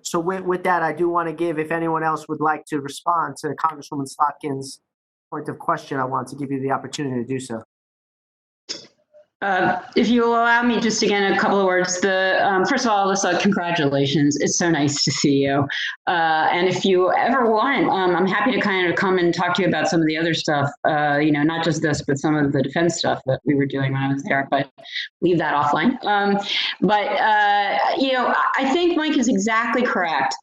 So with that, I do want to give, if anyone else would like to respond to Congresswoman Slotkin's point of question, I want to give you the opportunity to do so. If you will allow me, just again, a couple of words. First of all, Alyssa, congratulations. It's so nice to see you. And if you ever want, I'm happy to kind of come and talk to you about some of the other stuff, not just this, but some of the defense stuff that we were doing when I was there, but leave that offline. I think Mike is exactly correct.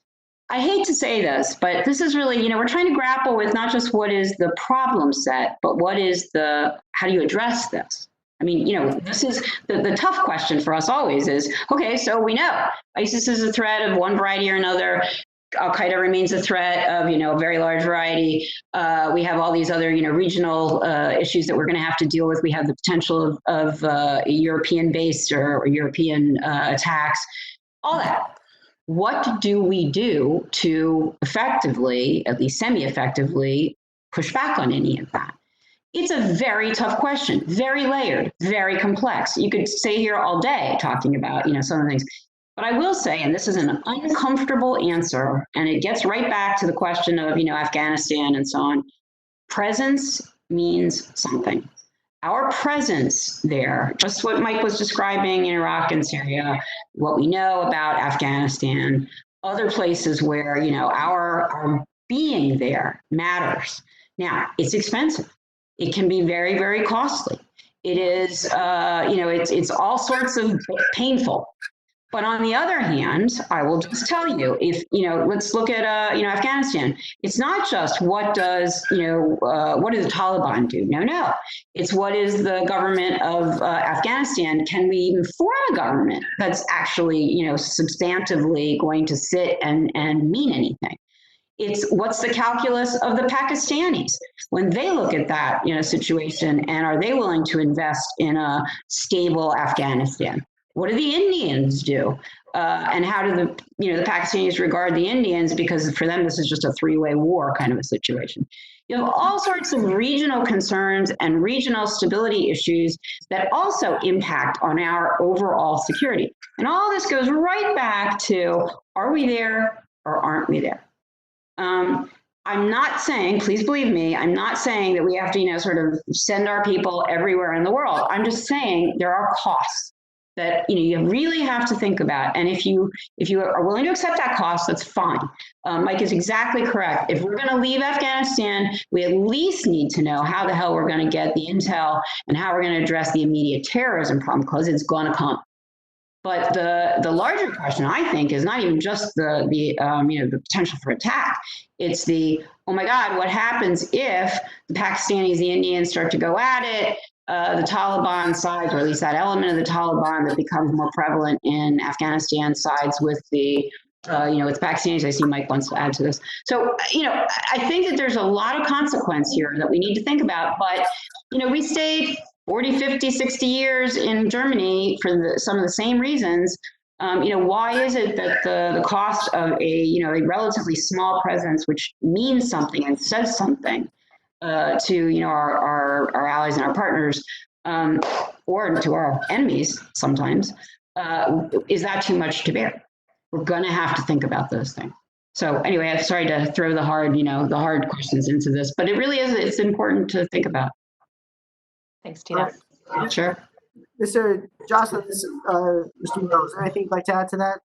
I hate to say this, but this is really, we're trying to grapple with not just what is the problem set, but how do you address this? I mean, this is the tough question for us always is, okay, so we know ISIS is a threat of one variety or another. Al Qaeda remains a threat of, a very large variety. We have all these other, regional issues that we're going to have to deal with. We have the potential of European-based or European attacks. All that. What do we do to effectively, at least semi-effectively, push back on any of that? It's a very tough question, very layered, very complex. You could stay here all day talking about, some of the things. But I will say, and this is an uncomfortable answer, and it gets right back to the question of, Afghanistan and so on. Presence means something. Our presence there, just what Mike was describing in Iraq and Syria, what we know about Afghanistan, other places where, our being there matters. Now, it's expensive. It can be very, very costly. It is, it's all sorts of painful. But on the other hand, I will just tell you, if, let's look at, Afghanistan. It's not just what does the Taliban do? No. It's what is the government of Afghanistan? Can we even form a government that's actually, substantively going to sit and mean anything? It's what's the calculus of the Pakistanis when they look at that, situation, and are they willing to invest in a stable Afghanistan? What do the Indians do? And how do the Pakistanis regard the Indians? Because for them, this is just a three-way war kind of a situation. You have all sorts of regional concerns and regional stability issues that also impact on our overall security. And all this goes right back to, are we there or aren't we there? I'm not saying, please believe me, I'm not saying that we have to, sort of send our people everywhere in the world. I'm just saying there are costs that you really have to think about, and if you are willing to accept that cost, that's fine. Mike is exactly correct. If we're going to leave Afghanistan, we at least need to know how the hell we're going to get the intel and how we're going to address the immediate terrorism problem, because it's going to come. But the larger question, I think, is not even just the potential for attack. It's the, oh my God, what happens if the Pakistanis, the Indians start to go at it? The Taliban sides, or at least that element of the Taliban that becomes more prevalent in Afghanistan, sides with the, with Pakistanis. I see Mike wants to add to this. So, I think that there's a lot of consequence here that we need to think about. But, we stayed 40, 50, 60 years in Germany for some of the same reasons. Why is it that the cost of a relatively small presence, which means something and says something, to our allies and our partners, or to our enemies sometimes, is that too much to bear? We're going to have to think about those things. So anyway, I'm sorry to throw the hard questions into this, but it really is, it's important to think about. Thanks, Tina. Sure. Mr. Joscelyn, Mr. Rose, anything you'd like to add to that?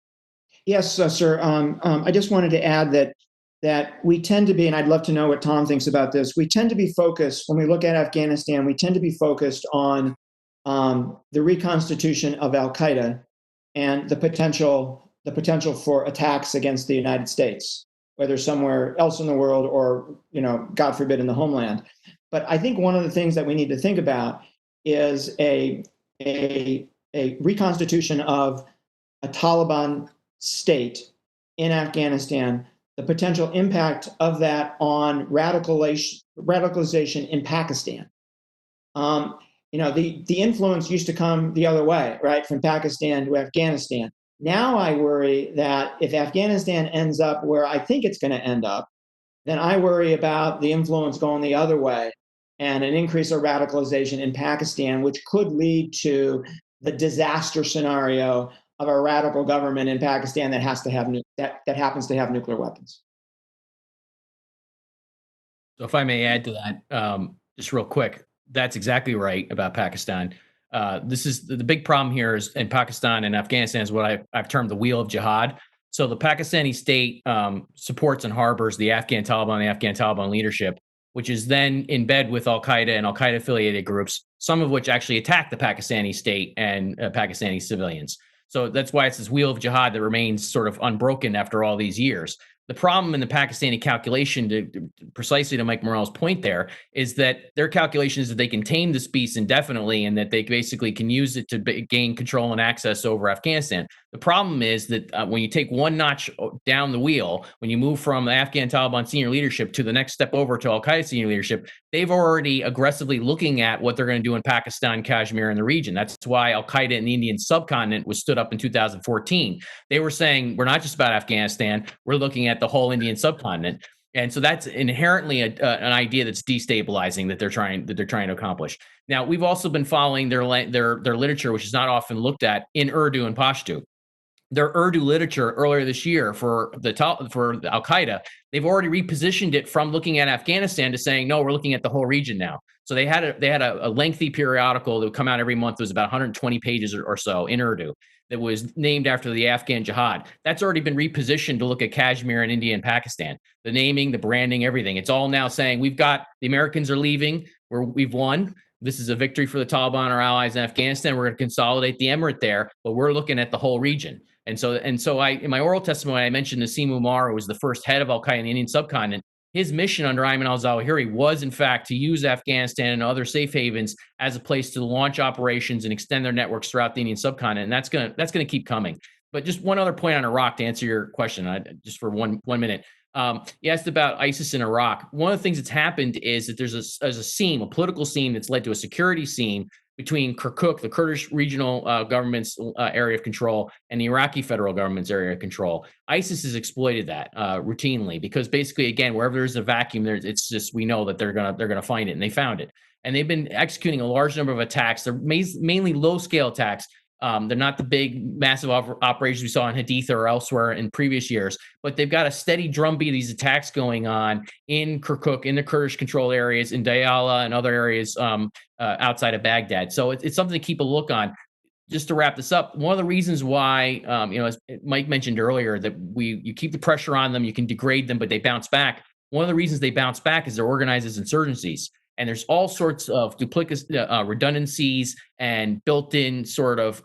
Yes, sir. I just wanted to add that we tend to be, and I'd love to know what Tom thinks about this, we tend to be focused, when we look at Afghanistan, we tend to be focused on the reconstitution of Al Qaeda and the potential for attacks against the United States, whether somewhere else in the world or, God forbid, in the homeland. But I think one of the things that we need to think about is a reconstitution of a Taliban state in Afghanistan, the potential impact of that on radicalization in Pakistan. The influence used to come the other way, right, from Pakistan to Afghanistan. Now I worry that if Afghanistan ends up where I think it's going to end up, then I worry about the influence going the other way and an increase of radicalization in Pakistan, which could lead to the disaster scenario of a radical government in Pakistan that happens to have nuclear weapons. So if I may add to that, just real quick, that's exactly right about Pakistan. This is the big problem here is in Pakistan and Afghanistan is what I've termed the wheel of jihad. So the Pakistani state supports and harbors the Afghan Taliban leadership, which is then in bed with Al Qaeda and Al Qaeda affiliated groups, some of which actually attack the Pakistani state and Pakistani civilians. So that's why it's this wheel of jihad that remains sort of unbroken after all these years. The problem in the Pakistani calculation, precisely to Mike Morell's point there, is that their calculation is that they can tame this beast indefinitely and that they basically can use it to gain control and access over Afghanistan. The problem is that when you take one notch down the wheel, when you move from the Afghan Taliban senior leadership to the next step over to Al-Qaeda senior leadership, they've already aggressively looking at what they're going to do in Pakistan, Kashmir, and the region. That's why Al-Qaeda in the Indian subcontinent was stood up in 2014. They were saying, we're not just about Afghanistan, we're looking at the whole Indian subcontinent. And so that's inherently an idea that's destabilizing that they're trying to accomplish. Now, we've also been following their literature, which is not often looked at, in Urdu and Pashto. Their Urdu literature earlier this year for Al-Qaeda, they've already repositioned it from looking at Afghanistan to saying, no, we're looking at the whole region now. So they had a lengthy periodical that would come out every month. It was about 120 pages or so in Urdu that was named after the Afghan jihad. That's already been repositioned to look at Kashmir and India and Pakistan. The naming, the branding, everything. It's all now saying the Americans are leaving, we've won. This is a victory for the Taliban, our allies in Afghanistan. We're going to consolidate the emirate there, but we're looking at the whole region. And so in my oral testimony, I mentioned Nassim Umar, who was the first head of Al-Qaeda in the Indian subcontinent. His mission under Ayman al-Zawahiri was, in fact, to use Afghanistan and other safe havens as a place to launch operations and extend their networks throughout the Indian subcontinent. And that's going to keep coming. But just one other point on Iraq to answer your question, just for one minute. You asked about ISIS in Iraq. One of the things that's happened is that there's a political scene that's led to a security scene between Kirkuk, the Kurdish regional government's area of control, and the Iraqi federal government's area of control. ISIS has exploited that routinely because basically, again, wherever there's a vacuum, it's just we know that they're gonna find it, and they found it. And they've been executing a large number of attacks. They're mainly low-scale attacks. They're not the big, massive operations we saw in Haditha or elsewhere in previous years, but they've got a steady drumbeat of these attacks going on in Kirkuk, in the Kurdish-controlled areas, in Diyala and other areas outside of Baghdad. So it's something to keep a look on. Just to wrap this up, one of the reasons why, as Mike mentioned earlier, that you keep the pressure on them, you can degrade them, but they bounce back. One of the reasons they bounce back is they're organized as insurgencies. And there's all sorts of redundancies and built-in sort of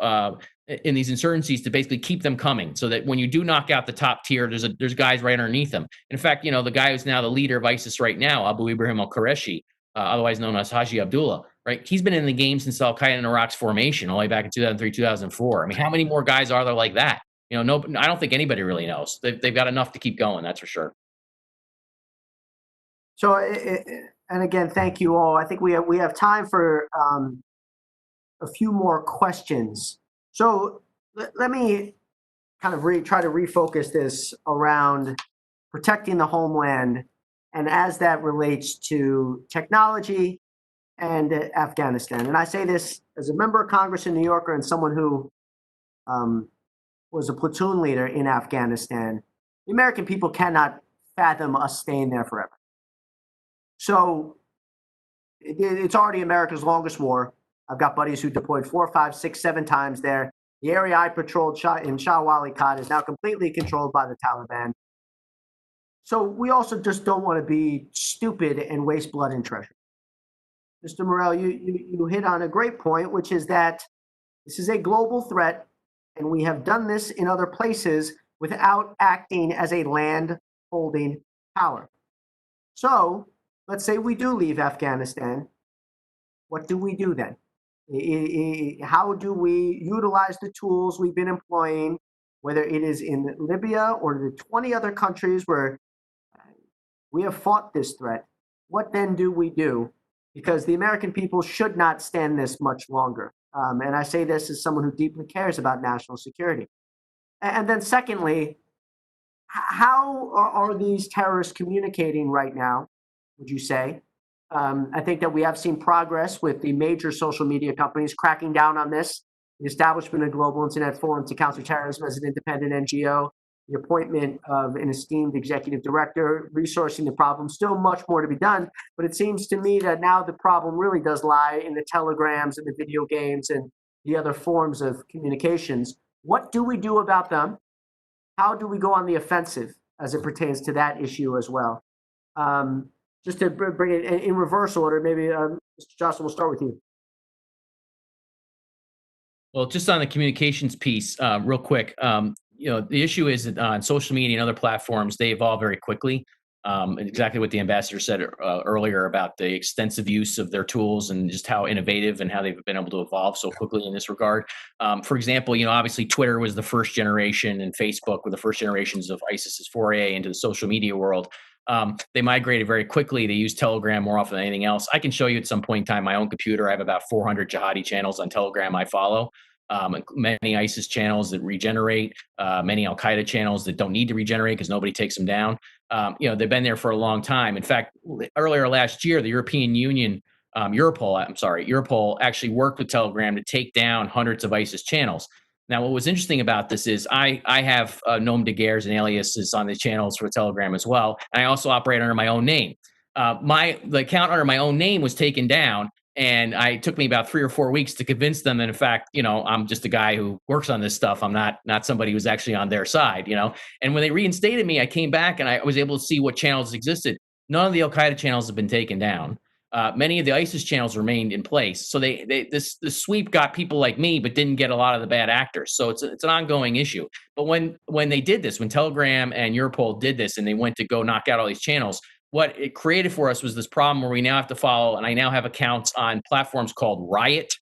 in these insurgencies to basically keep them coming, so that when you do knock out the top tier, there's guys right underneath them. In fact, the guy who's now the leader of ISIS right now, Abu Ibrahim al-Qureshi, otherwise known as Haji Abdullah, right? He's been in the game since Al-Qaeda in Iraq's formation, all the way back in 2003, 2004. I mean, how many more guys are there like that? No, I don't think anybody really knows. They've got enough to keep going, that's for sure. So, and again, thank you all. I think we have time for a few more questions. So let me kind of try to refocus this around protecting the homeland, and as that relates to technology and Afghanistan. And I say this as a member of Congress in New York and someone who was a platoon leader in Afghanistan. The American people cannot fathom us staying there forever. So it's already America's longest war. I've got buddies who deployed 4, 5, 6, 7 times there. The area I patrolled in Shah Wali Khat is now completely controlled by the Taliban. So we also just don't want to be stupid and waste blood and treasure. Mr. Morell, you hit on a great point, which is that this is a global threat, and we have done this in other places without acting as a land-holding power. So let's say we do leave Afghanistan. What do we do then? How do we utilize the tools we've been employing, whether it is in Libya or the 20 other countries where we have fought this threat? What then do we do? Because the American people should not stand this much longer. And I say this as someone who deeply cares about national security. And then secondly, how are these terrorists communicating right now, would you say? I think that we have seen progress with the major social media companies cracking down on this, the establishment of Global Internet Forum to Counterterrorism as an independent NGO, the appointment of an esteemed executive director, resourcing the problem. Still much more to be done, but it seems to me that now the problem really does lie in the telegrams and the video games and the other forms of communications. What do we do about them? How do we go on the offensive as it pertains to that issue as well? Just to bring it in reverse order, maybe Mr. Joscelyn, we'll start with you. Well, just on the communications piece, real quick, the issue is that on social media and other platforms, they evolve very quickly. And exactly what the ambassador said earlier about the extensive use of their tools and just how innovative and how they've been able to evolve so quickly in this regard. For example, obviously Twitter was the first generation and Facebook were the first generations of ISIS's foray into the social media world. They migrated very quickly. They use Telegram more often than anything else. I can show you at some point in time my own computer. I have about 400 jihadi channels on Telegram I follow. Many ISIS channels that regenerate, many Al Qaeda channels that don't need to regenerate because nobody takes them down. They've been there for a long time. In fact, earlier last year, the European Union, Europol actually worked with Telegram to take down hundreds of ISIS channels. Now, what was interesting about this is I have nom de guerres and aliases on the channels for Telegram as well, and I also operate under my own name. The account under my own name was taken down. And it took me about 3 or 4 weeks to convince them that, in fact, I'm just a guy who works on this stuff. I'm not somebody who's actually on their side, And when they reinstated me, I came back and I was able to see what channels existed. None of the Al Qaeda channels have been taken down. Many of the ISIS channels remained in place. So this sweep got people like me, but didn't get a lot of the bad actors. So it's an ongoing issue. But when they did this, when Telegram and Europol did this, and they went to go knock out all these channels, what it created for us was this problem where we now have to follow, and I now have accounts on platforms called Riot,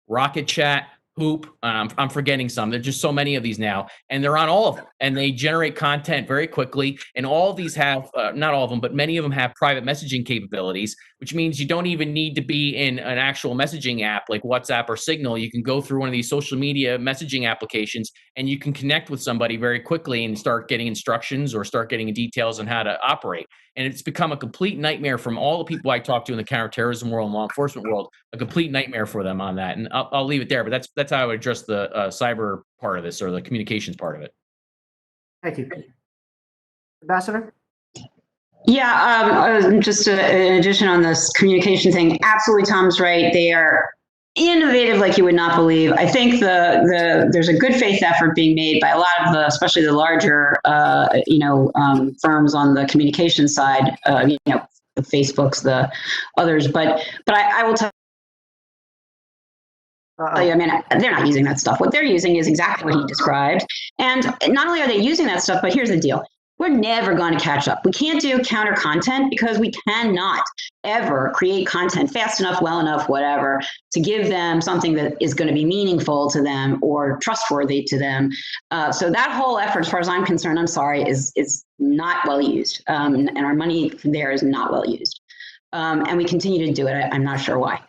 Rocket Chat, Hoop. I'm forgetting some. There's just so many of these now, and they're on all of them, and they generate content very quickly. And all of these have, not all of them, but many of them have private messaging capabilities, which means you don't even need to be in an actual messaging app like WhatsApp or Signal. You can go through one of these social media messaging applications, and you can connect with somebody very quickly and start getting instructions or start getting details on how to operate. And it's become a complete nightmare from all the people I talk to in the counterterrorism world and law enforcement world, a complete nightmare for them on that. And I'll leave it there, but that's how I would address the cyber part of this or the communications part of it. Thank you. Ambassador? Yeah, just in addition on this communication thing, absolutely Tom's right. They are innovative like you would not believe. I think there's a good faith effort being made by a lot of especially the larger, firms on the communication side, the Facebooks, the others. But I will tell you, they're not using that stuff. What they're using is exactly what he described. And not only are they using that stuff, but here's the deal. We're never going to catch up. We can't do counter content because we cannot ever create content fast enough, well enough, whatever, to give them something that is going to be meaningful to them or trustworthy to them. So that whole effort, as far as I'm concerned, I'm sorry, is not well used. And our money there is not well used. And we continue to do it. I'm not sure why.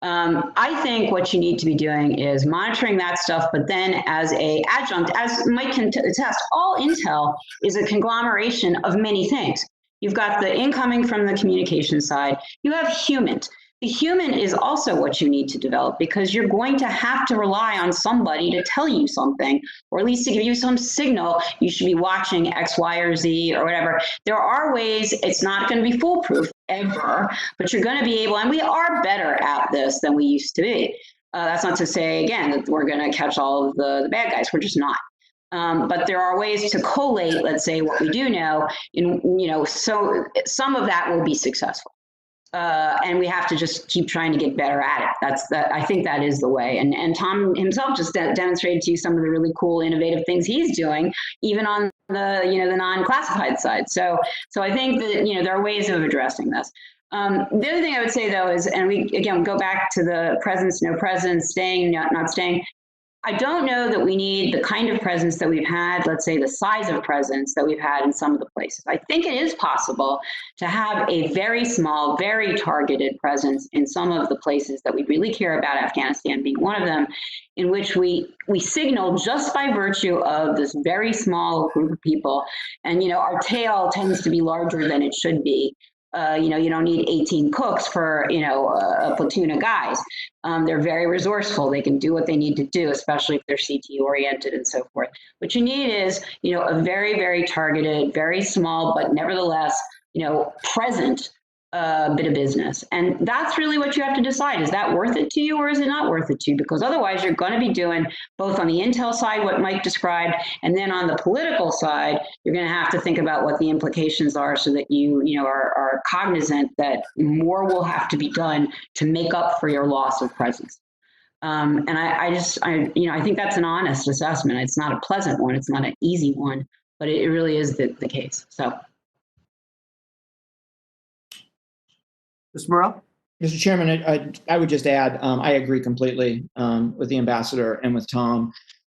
I think what you need to be doing is monitoring that stuff, but then as a adjunct, as Mike can attest, all intel is a conglomeration of many things. You've got the incoming from the communication side. You have human. The human is also what you need to develop because you're going to have to rely on somebody to tell you something, or at least to give you some signal. You should be watching X, Y, or Z or whatever. There are ways. It's not going to be foolproof ever, but you're going to be able, and we are better at this than we used to be. That's not to say, again, that we're going to catch all of the bad guys. We're just not. But there are ways to collate, let's say, what we do know, so some of that will be successful. And we have to just keep trying to get better at it. I think that is the way. And Tom himself just demonstrated to you some of the really cool, innovative things he's doing, even on the non-classified side. So I think that, there are ways of addressing this. The other thing I would say, though, is, and we, again, go back to the presence, no presence, staying, not staying. I don't know that we need the kind of presence that we've had, let's say the size of presence that we've had in some of the places. I think it is possible to have a very small, very targeted presence in some of the places that we really care about, Afghanistan being one of them, in which we signal just by virtue of this very small group of people. And, our tail tends to be larger than it should be. You don't need 18 cooks for, a platoon of guys. They're very resourceful. They can do what they need to do, especially if they're CT oriented and so forth. What you need is, a very, very targeted, very small, but nevertheless, present bit of business. And that's really what you have to decide. Is that worth it to you or is it not worth it to you? Because otherwise you're going to be doing both on the intel side, what Mike described, and then on the political side, you're going to have to think about what the implications are so that you are cognizant that more will have to be done to make up for your loss of presence. And I think that's an honest assessment. It's not a pleasant one. It's not an easy one, but it really is the case. So. Mr. Morell? Mr. Chairman, I would just add, I agree completely with the ambassador and with Tom.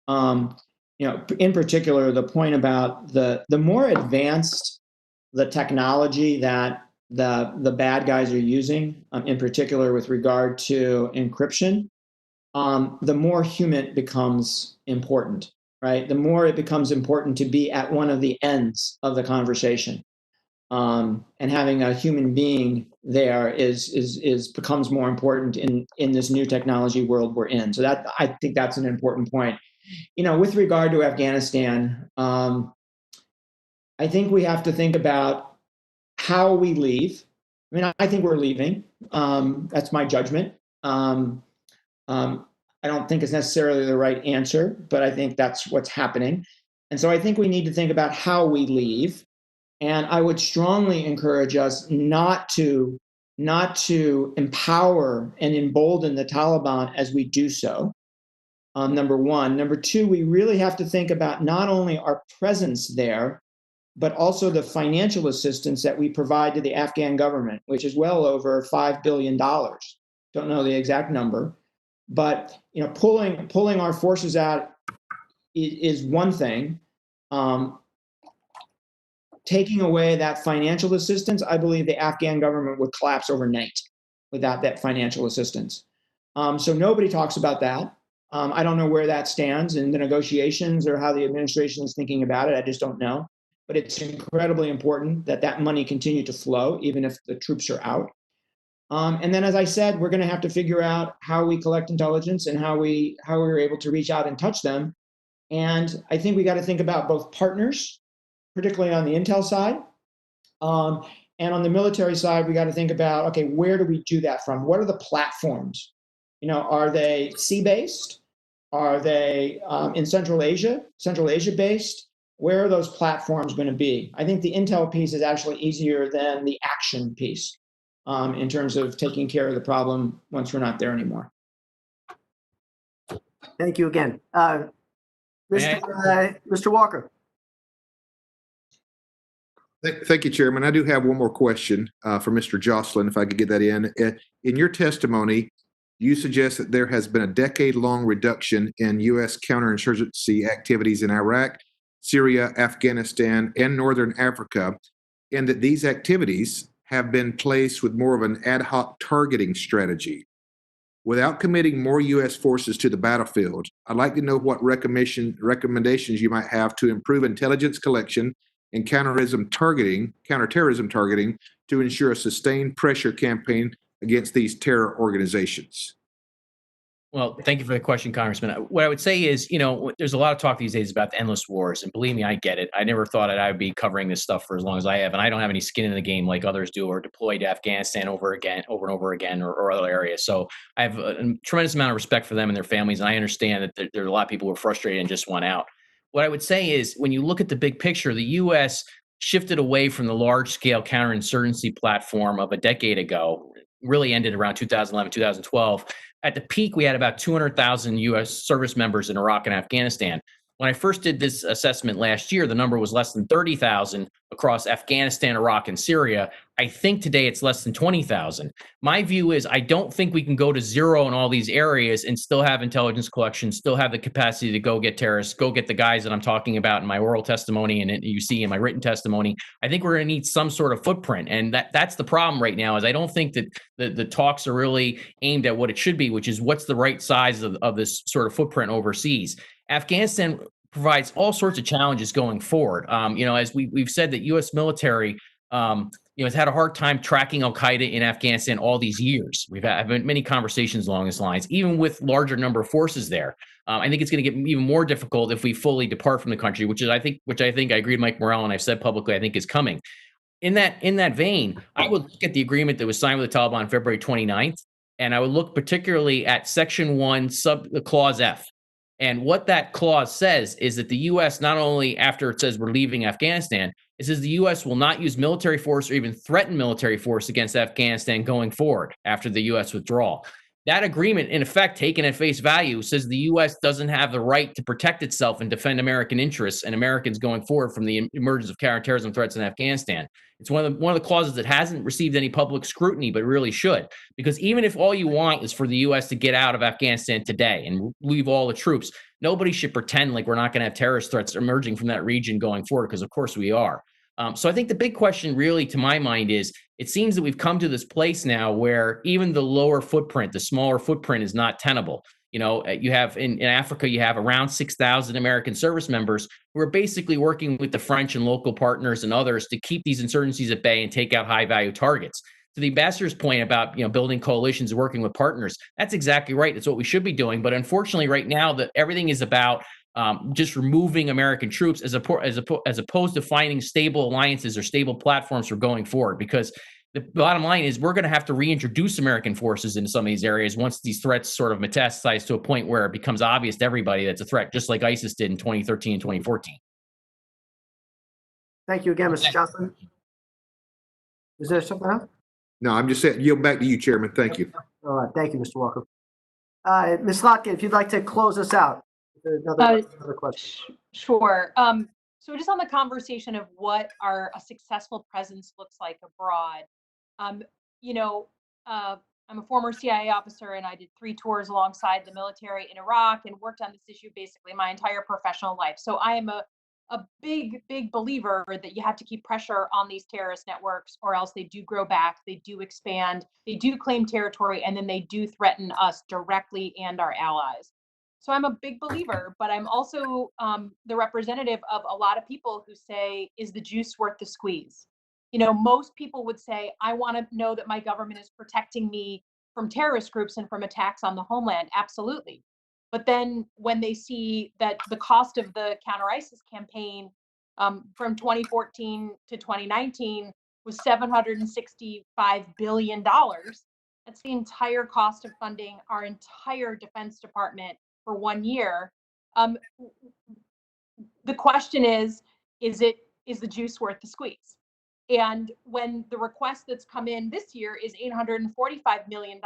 In particular, the point about the more advanced the technology that the bad guys are using, in particular with regard to encryption, the more human it becomes important, right? The more it becomes important to be at one of the ends of the conversation. And having a human being there becomes more important in this new technology world we're in. So that, I think that's an important point. With regard to Afghanistan, I think we have to think about how we leave. I mean, I think we're leaving. That's my judgment. I don't think it's necessarily the right answer, but I think that's what's happening. And so I think we need to think about how we leave. And I would strongly encourage us not to empower and embolden the Taliban as we do so. Number one. Number two, we really have to think about not only our presence there, but also the financial assistance that we provide to the Afghan government, which is well over $5 billion. Don't know the exact number, but pulling our forces out is one thing. Taking away that financial assistance, I believe the Afghan government would collapse overnight without that financial assistance. So nobody talks about that. I don't know where that stands in the negotiations or how the administration is thinking about it. I just don't know. But it's incredibly important that that money continue to flow, even if the troops are out. And then, as I said, we're going to have to figure out how we collect intelligence and how we're able to reach out and touch them. And I think we got to think about both partners, particularly on the intel side. And on the military side, we got to think about, okay, where do we do that from? What are the platforms? Are they sea-based? Are they in Central Asia based? Where are those platforms going to be? I think the intel piece is actually easier than the action piece in terms of taking care of the problem once we're not there anymore. Thank you again. Mr. Walker. Thank you, Chairman. I do have one more question for Mr. Joscelyn, if I could get that in. In your testimony, you suggest that there has been a decade-long reduction in U.S. counterinsurgency activities in Iraq, Syria, Afghanistan, and Northern Africa, and that these activities have been placed with more of an ad hoc targeting strategy. Without committing more U.S. forces to the battlefield, I'd like to know what recommendations you might have to improve intelligence collection and counterterrorism targeting to ensure a sustained pressure campaign against these terror organizations. Well, thank you for the question, Congressman. What I would say is, there's a lot of talk these days about the endless wars, and believe me, I get it. I never thought that I would be covering this stuff for as long as I have, and I don't have any skin in the game like others do, or deployed to Afghanistan over and over again, or other areas. So I have a tremendous amount of respect for them and their families, and I understand that there are a lot of people who are frustrated and just want out. What I would say is, when you look at the big picture, the U.S. shifted away from the large-scale counterinsurgency platform of a decade ago, really ended around 2011, 2012. At the peak, we had about 200,000 U.S. service members in Iraq and Afghanistan. When I first did this assessment last year, the number was less than 30,000 across Afghanistan, Iraq, and Syria. I think today it's less than 20,000. My view is I don't think we can go to zero in all these areas and still have intelligence collection, still have the capacity to go get terrorists, go get the guys that I'm talking about in my oral testimony and you see in my written testimony. I think we're going to need some sort of footprint. And that's the problem right now is I don't think that the talks are really aimed at what it should be, which is what's the right size of this sort of footprint overseas. Afghanistan provides all sorts of challenges going forward. As we've said that U.S. military, has had a hard time tracking Al-Qaeda in Afghanistan all these years. We've had many conversations along these lines, even with larger number of forces there. I think it's going to get even more difficult if we fully depart from the country, which I think I agree with Mike Morell, and I've said publicly I think is coming. In that vein, I would look at the agreement that was signed with the Taliban on February 29th, and I would look particularly at Section 1, Clause F. And what that clause says is that the U.S., not only after it says we're leaving Afghanistan, it says the U.S. will not use military force or even threaten military force against Afghanistan going forward after the U.S. withdrawal. that agreement, in effect, taken at face value, says the U.S. doesn't have the right to protect itself and defend American interests and Americans going forward from the emergence of counterterrorism threats in Afghanistan. It's one of the clauses that hasn't received any public scrutiny, but really should. Because even if all you want is for the U.S. to get out of Afghanistan today and leave all the troops, nobody should pretend like we're not going to have terrorist threats emerging from that region going forward, because of course we are. So I think the big question really, to my mind, is it seems that we've come to this place now where even the lower footprint, the smaller footprint, is not tenable. You have in Africa, you have around 6,000 American service members who are basically working with the French and local partners and others to keep these insurgencies at bay and take out high value targets. To the ambassador's point about building coalitions and working with partners, that's exactly right. That's what we should be doing. But unfortunately, right now, everything is about just removing American troops as opposed to finding stable alliances or stable platforms for going forward. Because the bottom line is we're going to have to reintroduce American forces into some of these areas once these threats sort of metastasize to a point where it becomes obvious to everybody that's a threat, just like ISIS did in 2013 and 2014. Thank you again, Mr. Joscelyn. Is there something else? No, I'm just saying, yield back to you, Chairman. Thank you. All right. Thank you, Mr. Walker. Ms. Lockett, if you'd like to close us out. Another question. Sure. So just on the conversation of what a successful presence looks like abroad, I'm a former CIA officer, and I did 3 tours alongside the military in Iraq and worked on this issue basically my entire professional life. So I am a big believer that you have to keep pressure on these terrorist networks, or else they do grow back, they do expand, they do claim territory, and then they do threaten us directly and our allies. So I'm a big believer, but I'm also the representative of a lot of people who say, is the juice worth the squeeze? Most people would say, I want to know that my government is protecting me from terrorist groups and from attacks on the homeland. Absolutely. But then when they see that the cost of the counter-ISIS campaign from 2014 to 2019 was $765 billion, that's the entire cost of funding our entire Defense Department for 1 year. The question is the juice worth the squeeze? And when the request that's come in this year is $845 million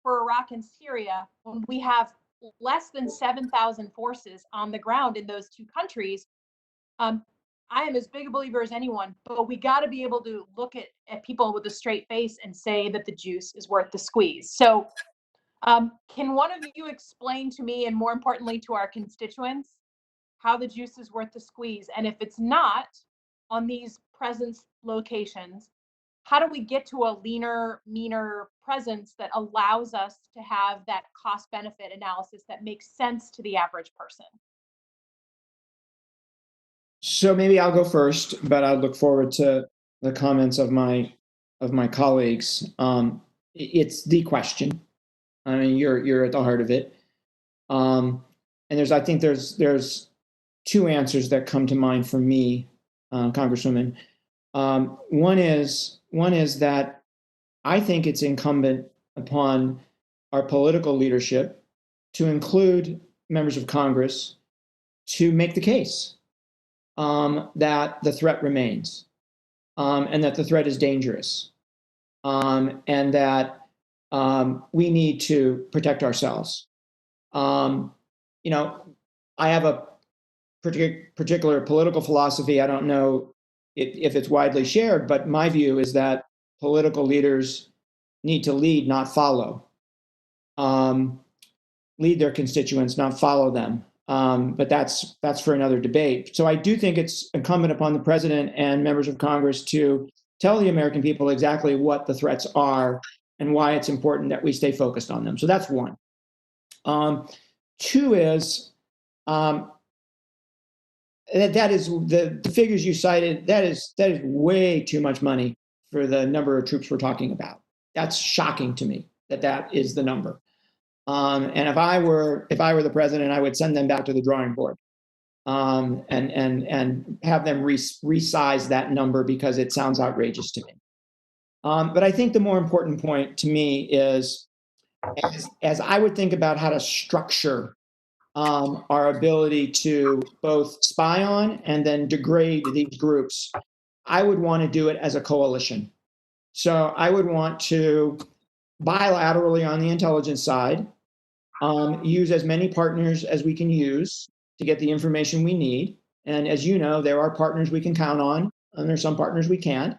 for Iraq and Syria, when we have less than 7,000 forces on the ground in those 2 countries, I am as big a believer as anyone, but we got to be able to look at people with a straight face and say that the juice is worth the squeeze. So can one of you explain to me, and more importantly to our constituents, how the juice is worth the squeeze? And if it's not on these presence locations, how do we get to a leaner, meaner presence that allows us to have that cost benefit analysis that makes sense to the average person? So maybe I'll go first, but I look forward to the comments of my colleagues. It's the question. I mean, you're at the heart of it. And I think there's 2 answers that come to mind for me, Congresswoman. One is that I think it's incumbent upon our political leadership to include members of Congress to make the case that the threat remains, and that the threat is dangerous, and that we need to protect ourselves. I have a particular political philosophy. I don't know if it's widely shared, but my view is that political leaders need to lead, not follow. Lead their constituents, not follow them. But that's for another debate. So I do think it's incumbent upon the president and members of Congress to tell the American people exactly what the threats are and why it's important that we stay focused on them. So that's one. 2 is that is the figures you cited. That is way too much money for the number of troops we're talking about. That's shocking to me that is the number. And if I were the president, I would send them back to the drawing board, and have them resize that number, because it sounds outrageous to me. But I think the more important point to me is, as I would think about how to structure our ability to both spy on and then degrade these groups, I would want to do it as a coalition. So I would want to bilaterally on the intelligence side, use as many partners as we can use to get the information we need. And as you know, there are partners we can count on, and there's some partners we can't.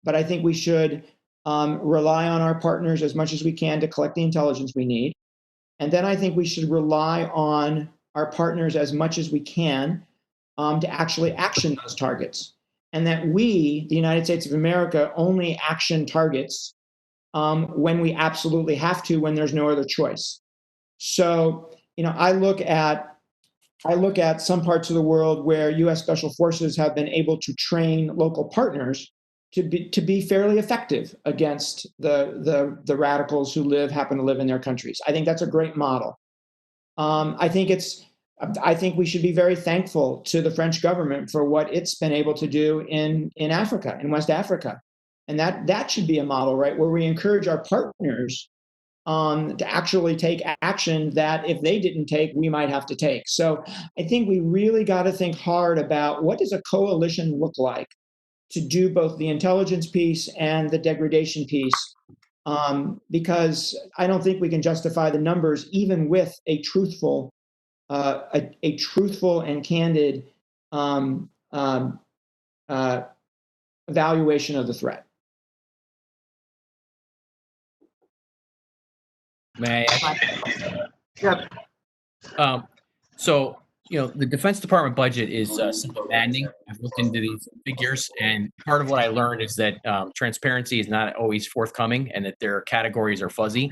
But I think we should rely on our partners as much as we can to collect the intelligence we need. And then I think we should rely on our partners as much as we can to actually action those targets. And that we, the United States of America, only action targets when we absolutely have to, when there's no other choice. So, I look at some parts of the world where U.S. Special Forces have been able to train local partners to be fairly effective against the radicals who happen to live in their countries. I think that's a great model. I think we should be very thankful to the French government for what it's been able to do in Africa, in West Africa. And that should be a model, right, where we encourage our partners to actually take action that if they didn't take, we might have to take. So I think we really got to think hard about what does a coalition look like to do both the intelligence piece and the degradation piece, because I don't think we can justify the numbers even with a truthful and candid evaluation of the threat. May I? Yep. So, the Defense Department budget is simply maddening. I've looked into these figures, and part of what I learned is that transparency is not always forthcoming and that their categories are fuzzy.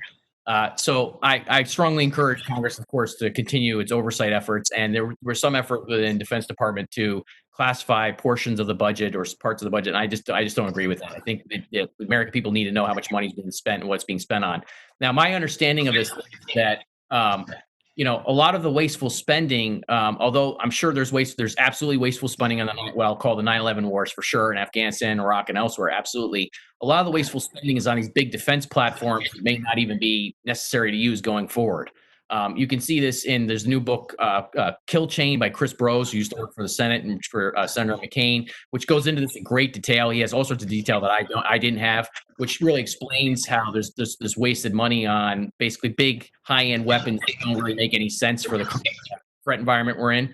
So I strongly encourage Congress, of course, to continue its oversight efforts. And there were some effort within Defense Department to classify portions of the budget or parts of the budget. And I just don't agree with that. I think that the American people need to know how much money is being spent and what's being spent on. Now, my understanding of this is that a lot of the wasteful spending, although I'm sure there's absolutely wasteful spending on called the 9/11 wars for sure, in Afghanistan, Iraq, and elsewhere. Absolutely. A lot of the wasteful spending is on these big defense platforms that may not even be necessary to use going forward. You can see this there's a new book, Kill Chain by Chris Brose, who used to work for the Senate and for Senator McCain, which goes into this in great detail. He has all sorts of detail that I didn't have, which really explains how there's this wasted money on basically big high-end weapons that don't really make any sense for the threat environment we're in.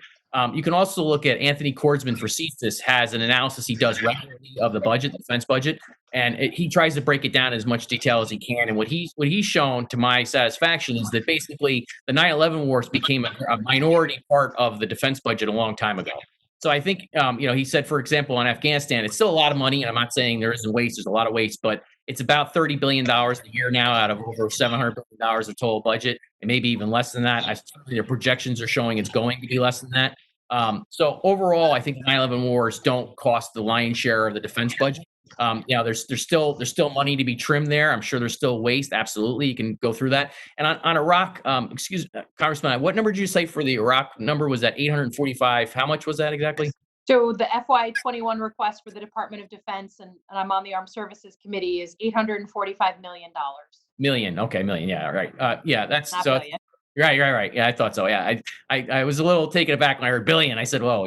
You can also look at Anthony Kordsman for CSIS has an analysis he does regularly of the budget, the defense budget, and he tries to break it down in as much detail as he can. And what he's shown, to my satisfaction, is that basically the 9/11 wars became a minority part of the defense budget a long time ago. So I think, he said, for example, on Afghanistan, it's still a lot of money, and I'm not saying there isn't waste. There's a lot of waste, but it's about $30 billion a year now out of over $700 billion of total budget, and maybe even less than that. Their projections are showing it's going to be less than that. So overall, I think the 9/11 wars don't cost the lion's share of the defense budget. There's still money to be trimmed there. I'm sure there's still waste. Absolutely, you can go through that. And on Iraq, Congressman, what number did you say for the Iraq number? Was that 845? How much was that exactly? So the FY21 request for the Department of Defense, and I'm on the Armed Services Committee, is $845 million. Million. Okay, million. Yeah, right. That's Not so. billion. Right. Yeah, I thought so. Yeah, I was a little taken aback when I heard billion. I said, whoa,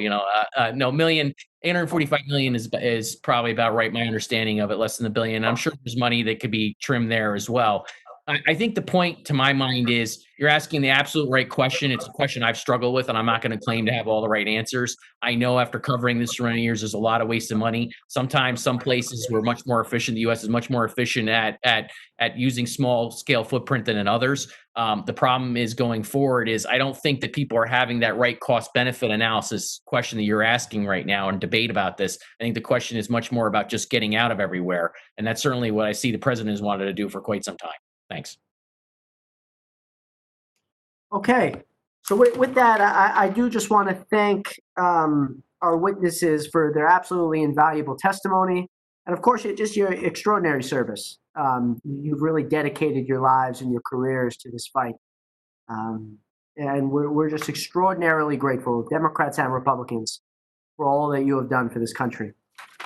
no, million. 845 million is probably about right. My understanding of it, less than a billion. I'm sure there's money that could be trimmed there as well. I think the point to my mind is you're asking the absolute right question. It's a question I've struggled with, and I'm not going to claim to have all the right answers. I know after covering this for many years, there's a lot of wasted money. Sometimes some places were much more efficient. The U.S. is much more efficient at using small scale footprint than in others. The problem is going forward is I don't think that people are having that right cost benefit analysis question that you're asking right now and debate about this. I think the question is much more about just getting out of everywhere. And that's certainly what I see the president has wanted to do for quite some time. Thanks. Okay. So with that, I do just want to thank our witnesses for their absolutely invaluable testimony. And of course, just your extraordinary service. You've really dedicated your lives and your careers to this fight. And we're just extraordinarily grateful, Democrats and Republicans, for all that you have done for this country.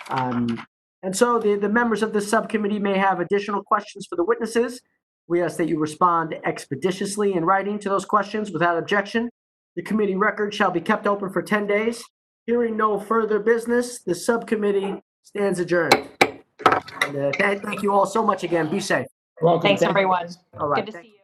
And so the members of this subcommittee may have additional questions for the witnesses. We ask that you respond expeditiously in writing to those questions without objection. The committee record shall be kept open for 10 days. Hearing no further business, the subcommittee stands adjourned. And thank you all so much again. Be safe. Welcome. Thanks, Thank you. everyone. All right. Good to thank see you.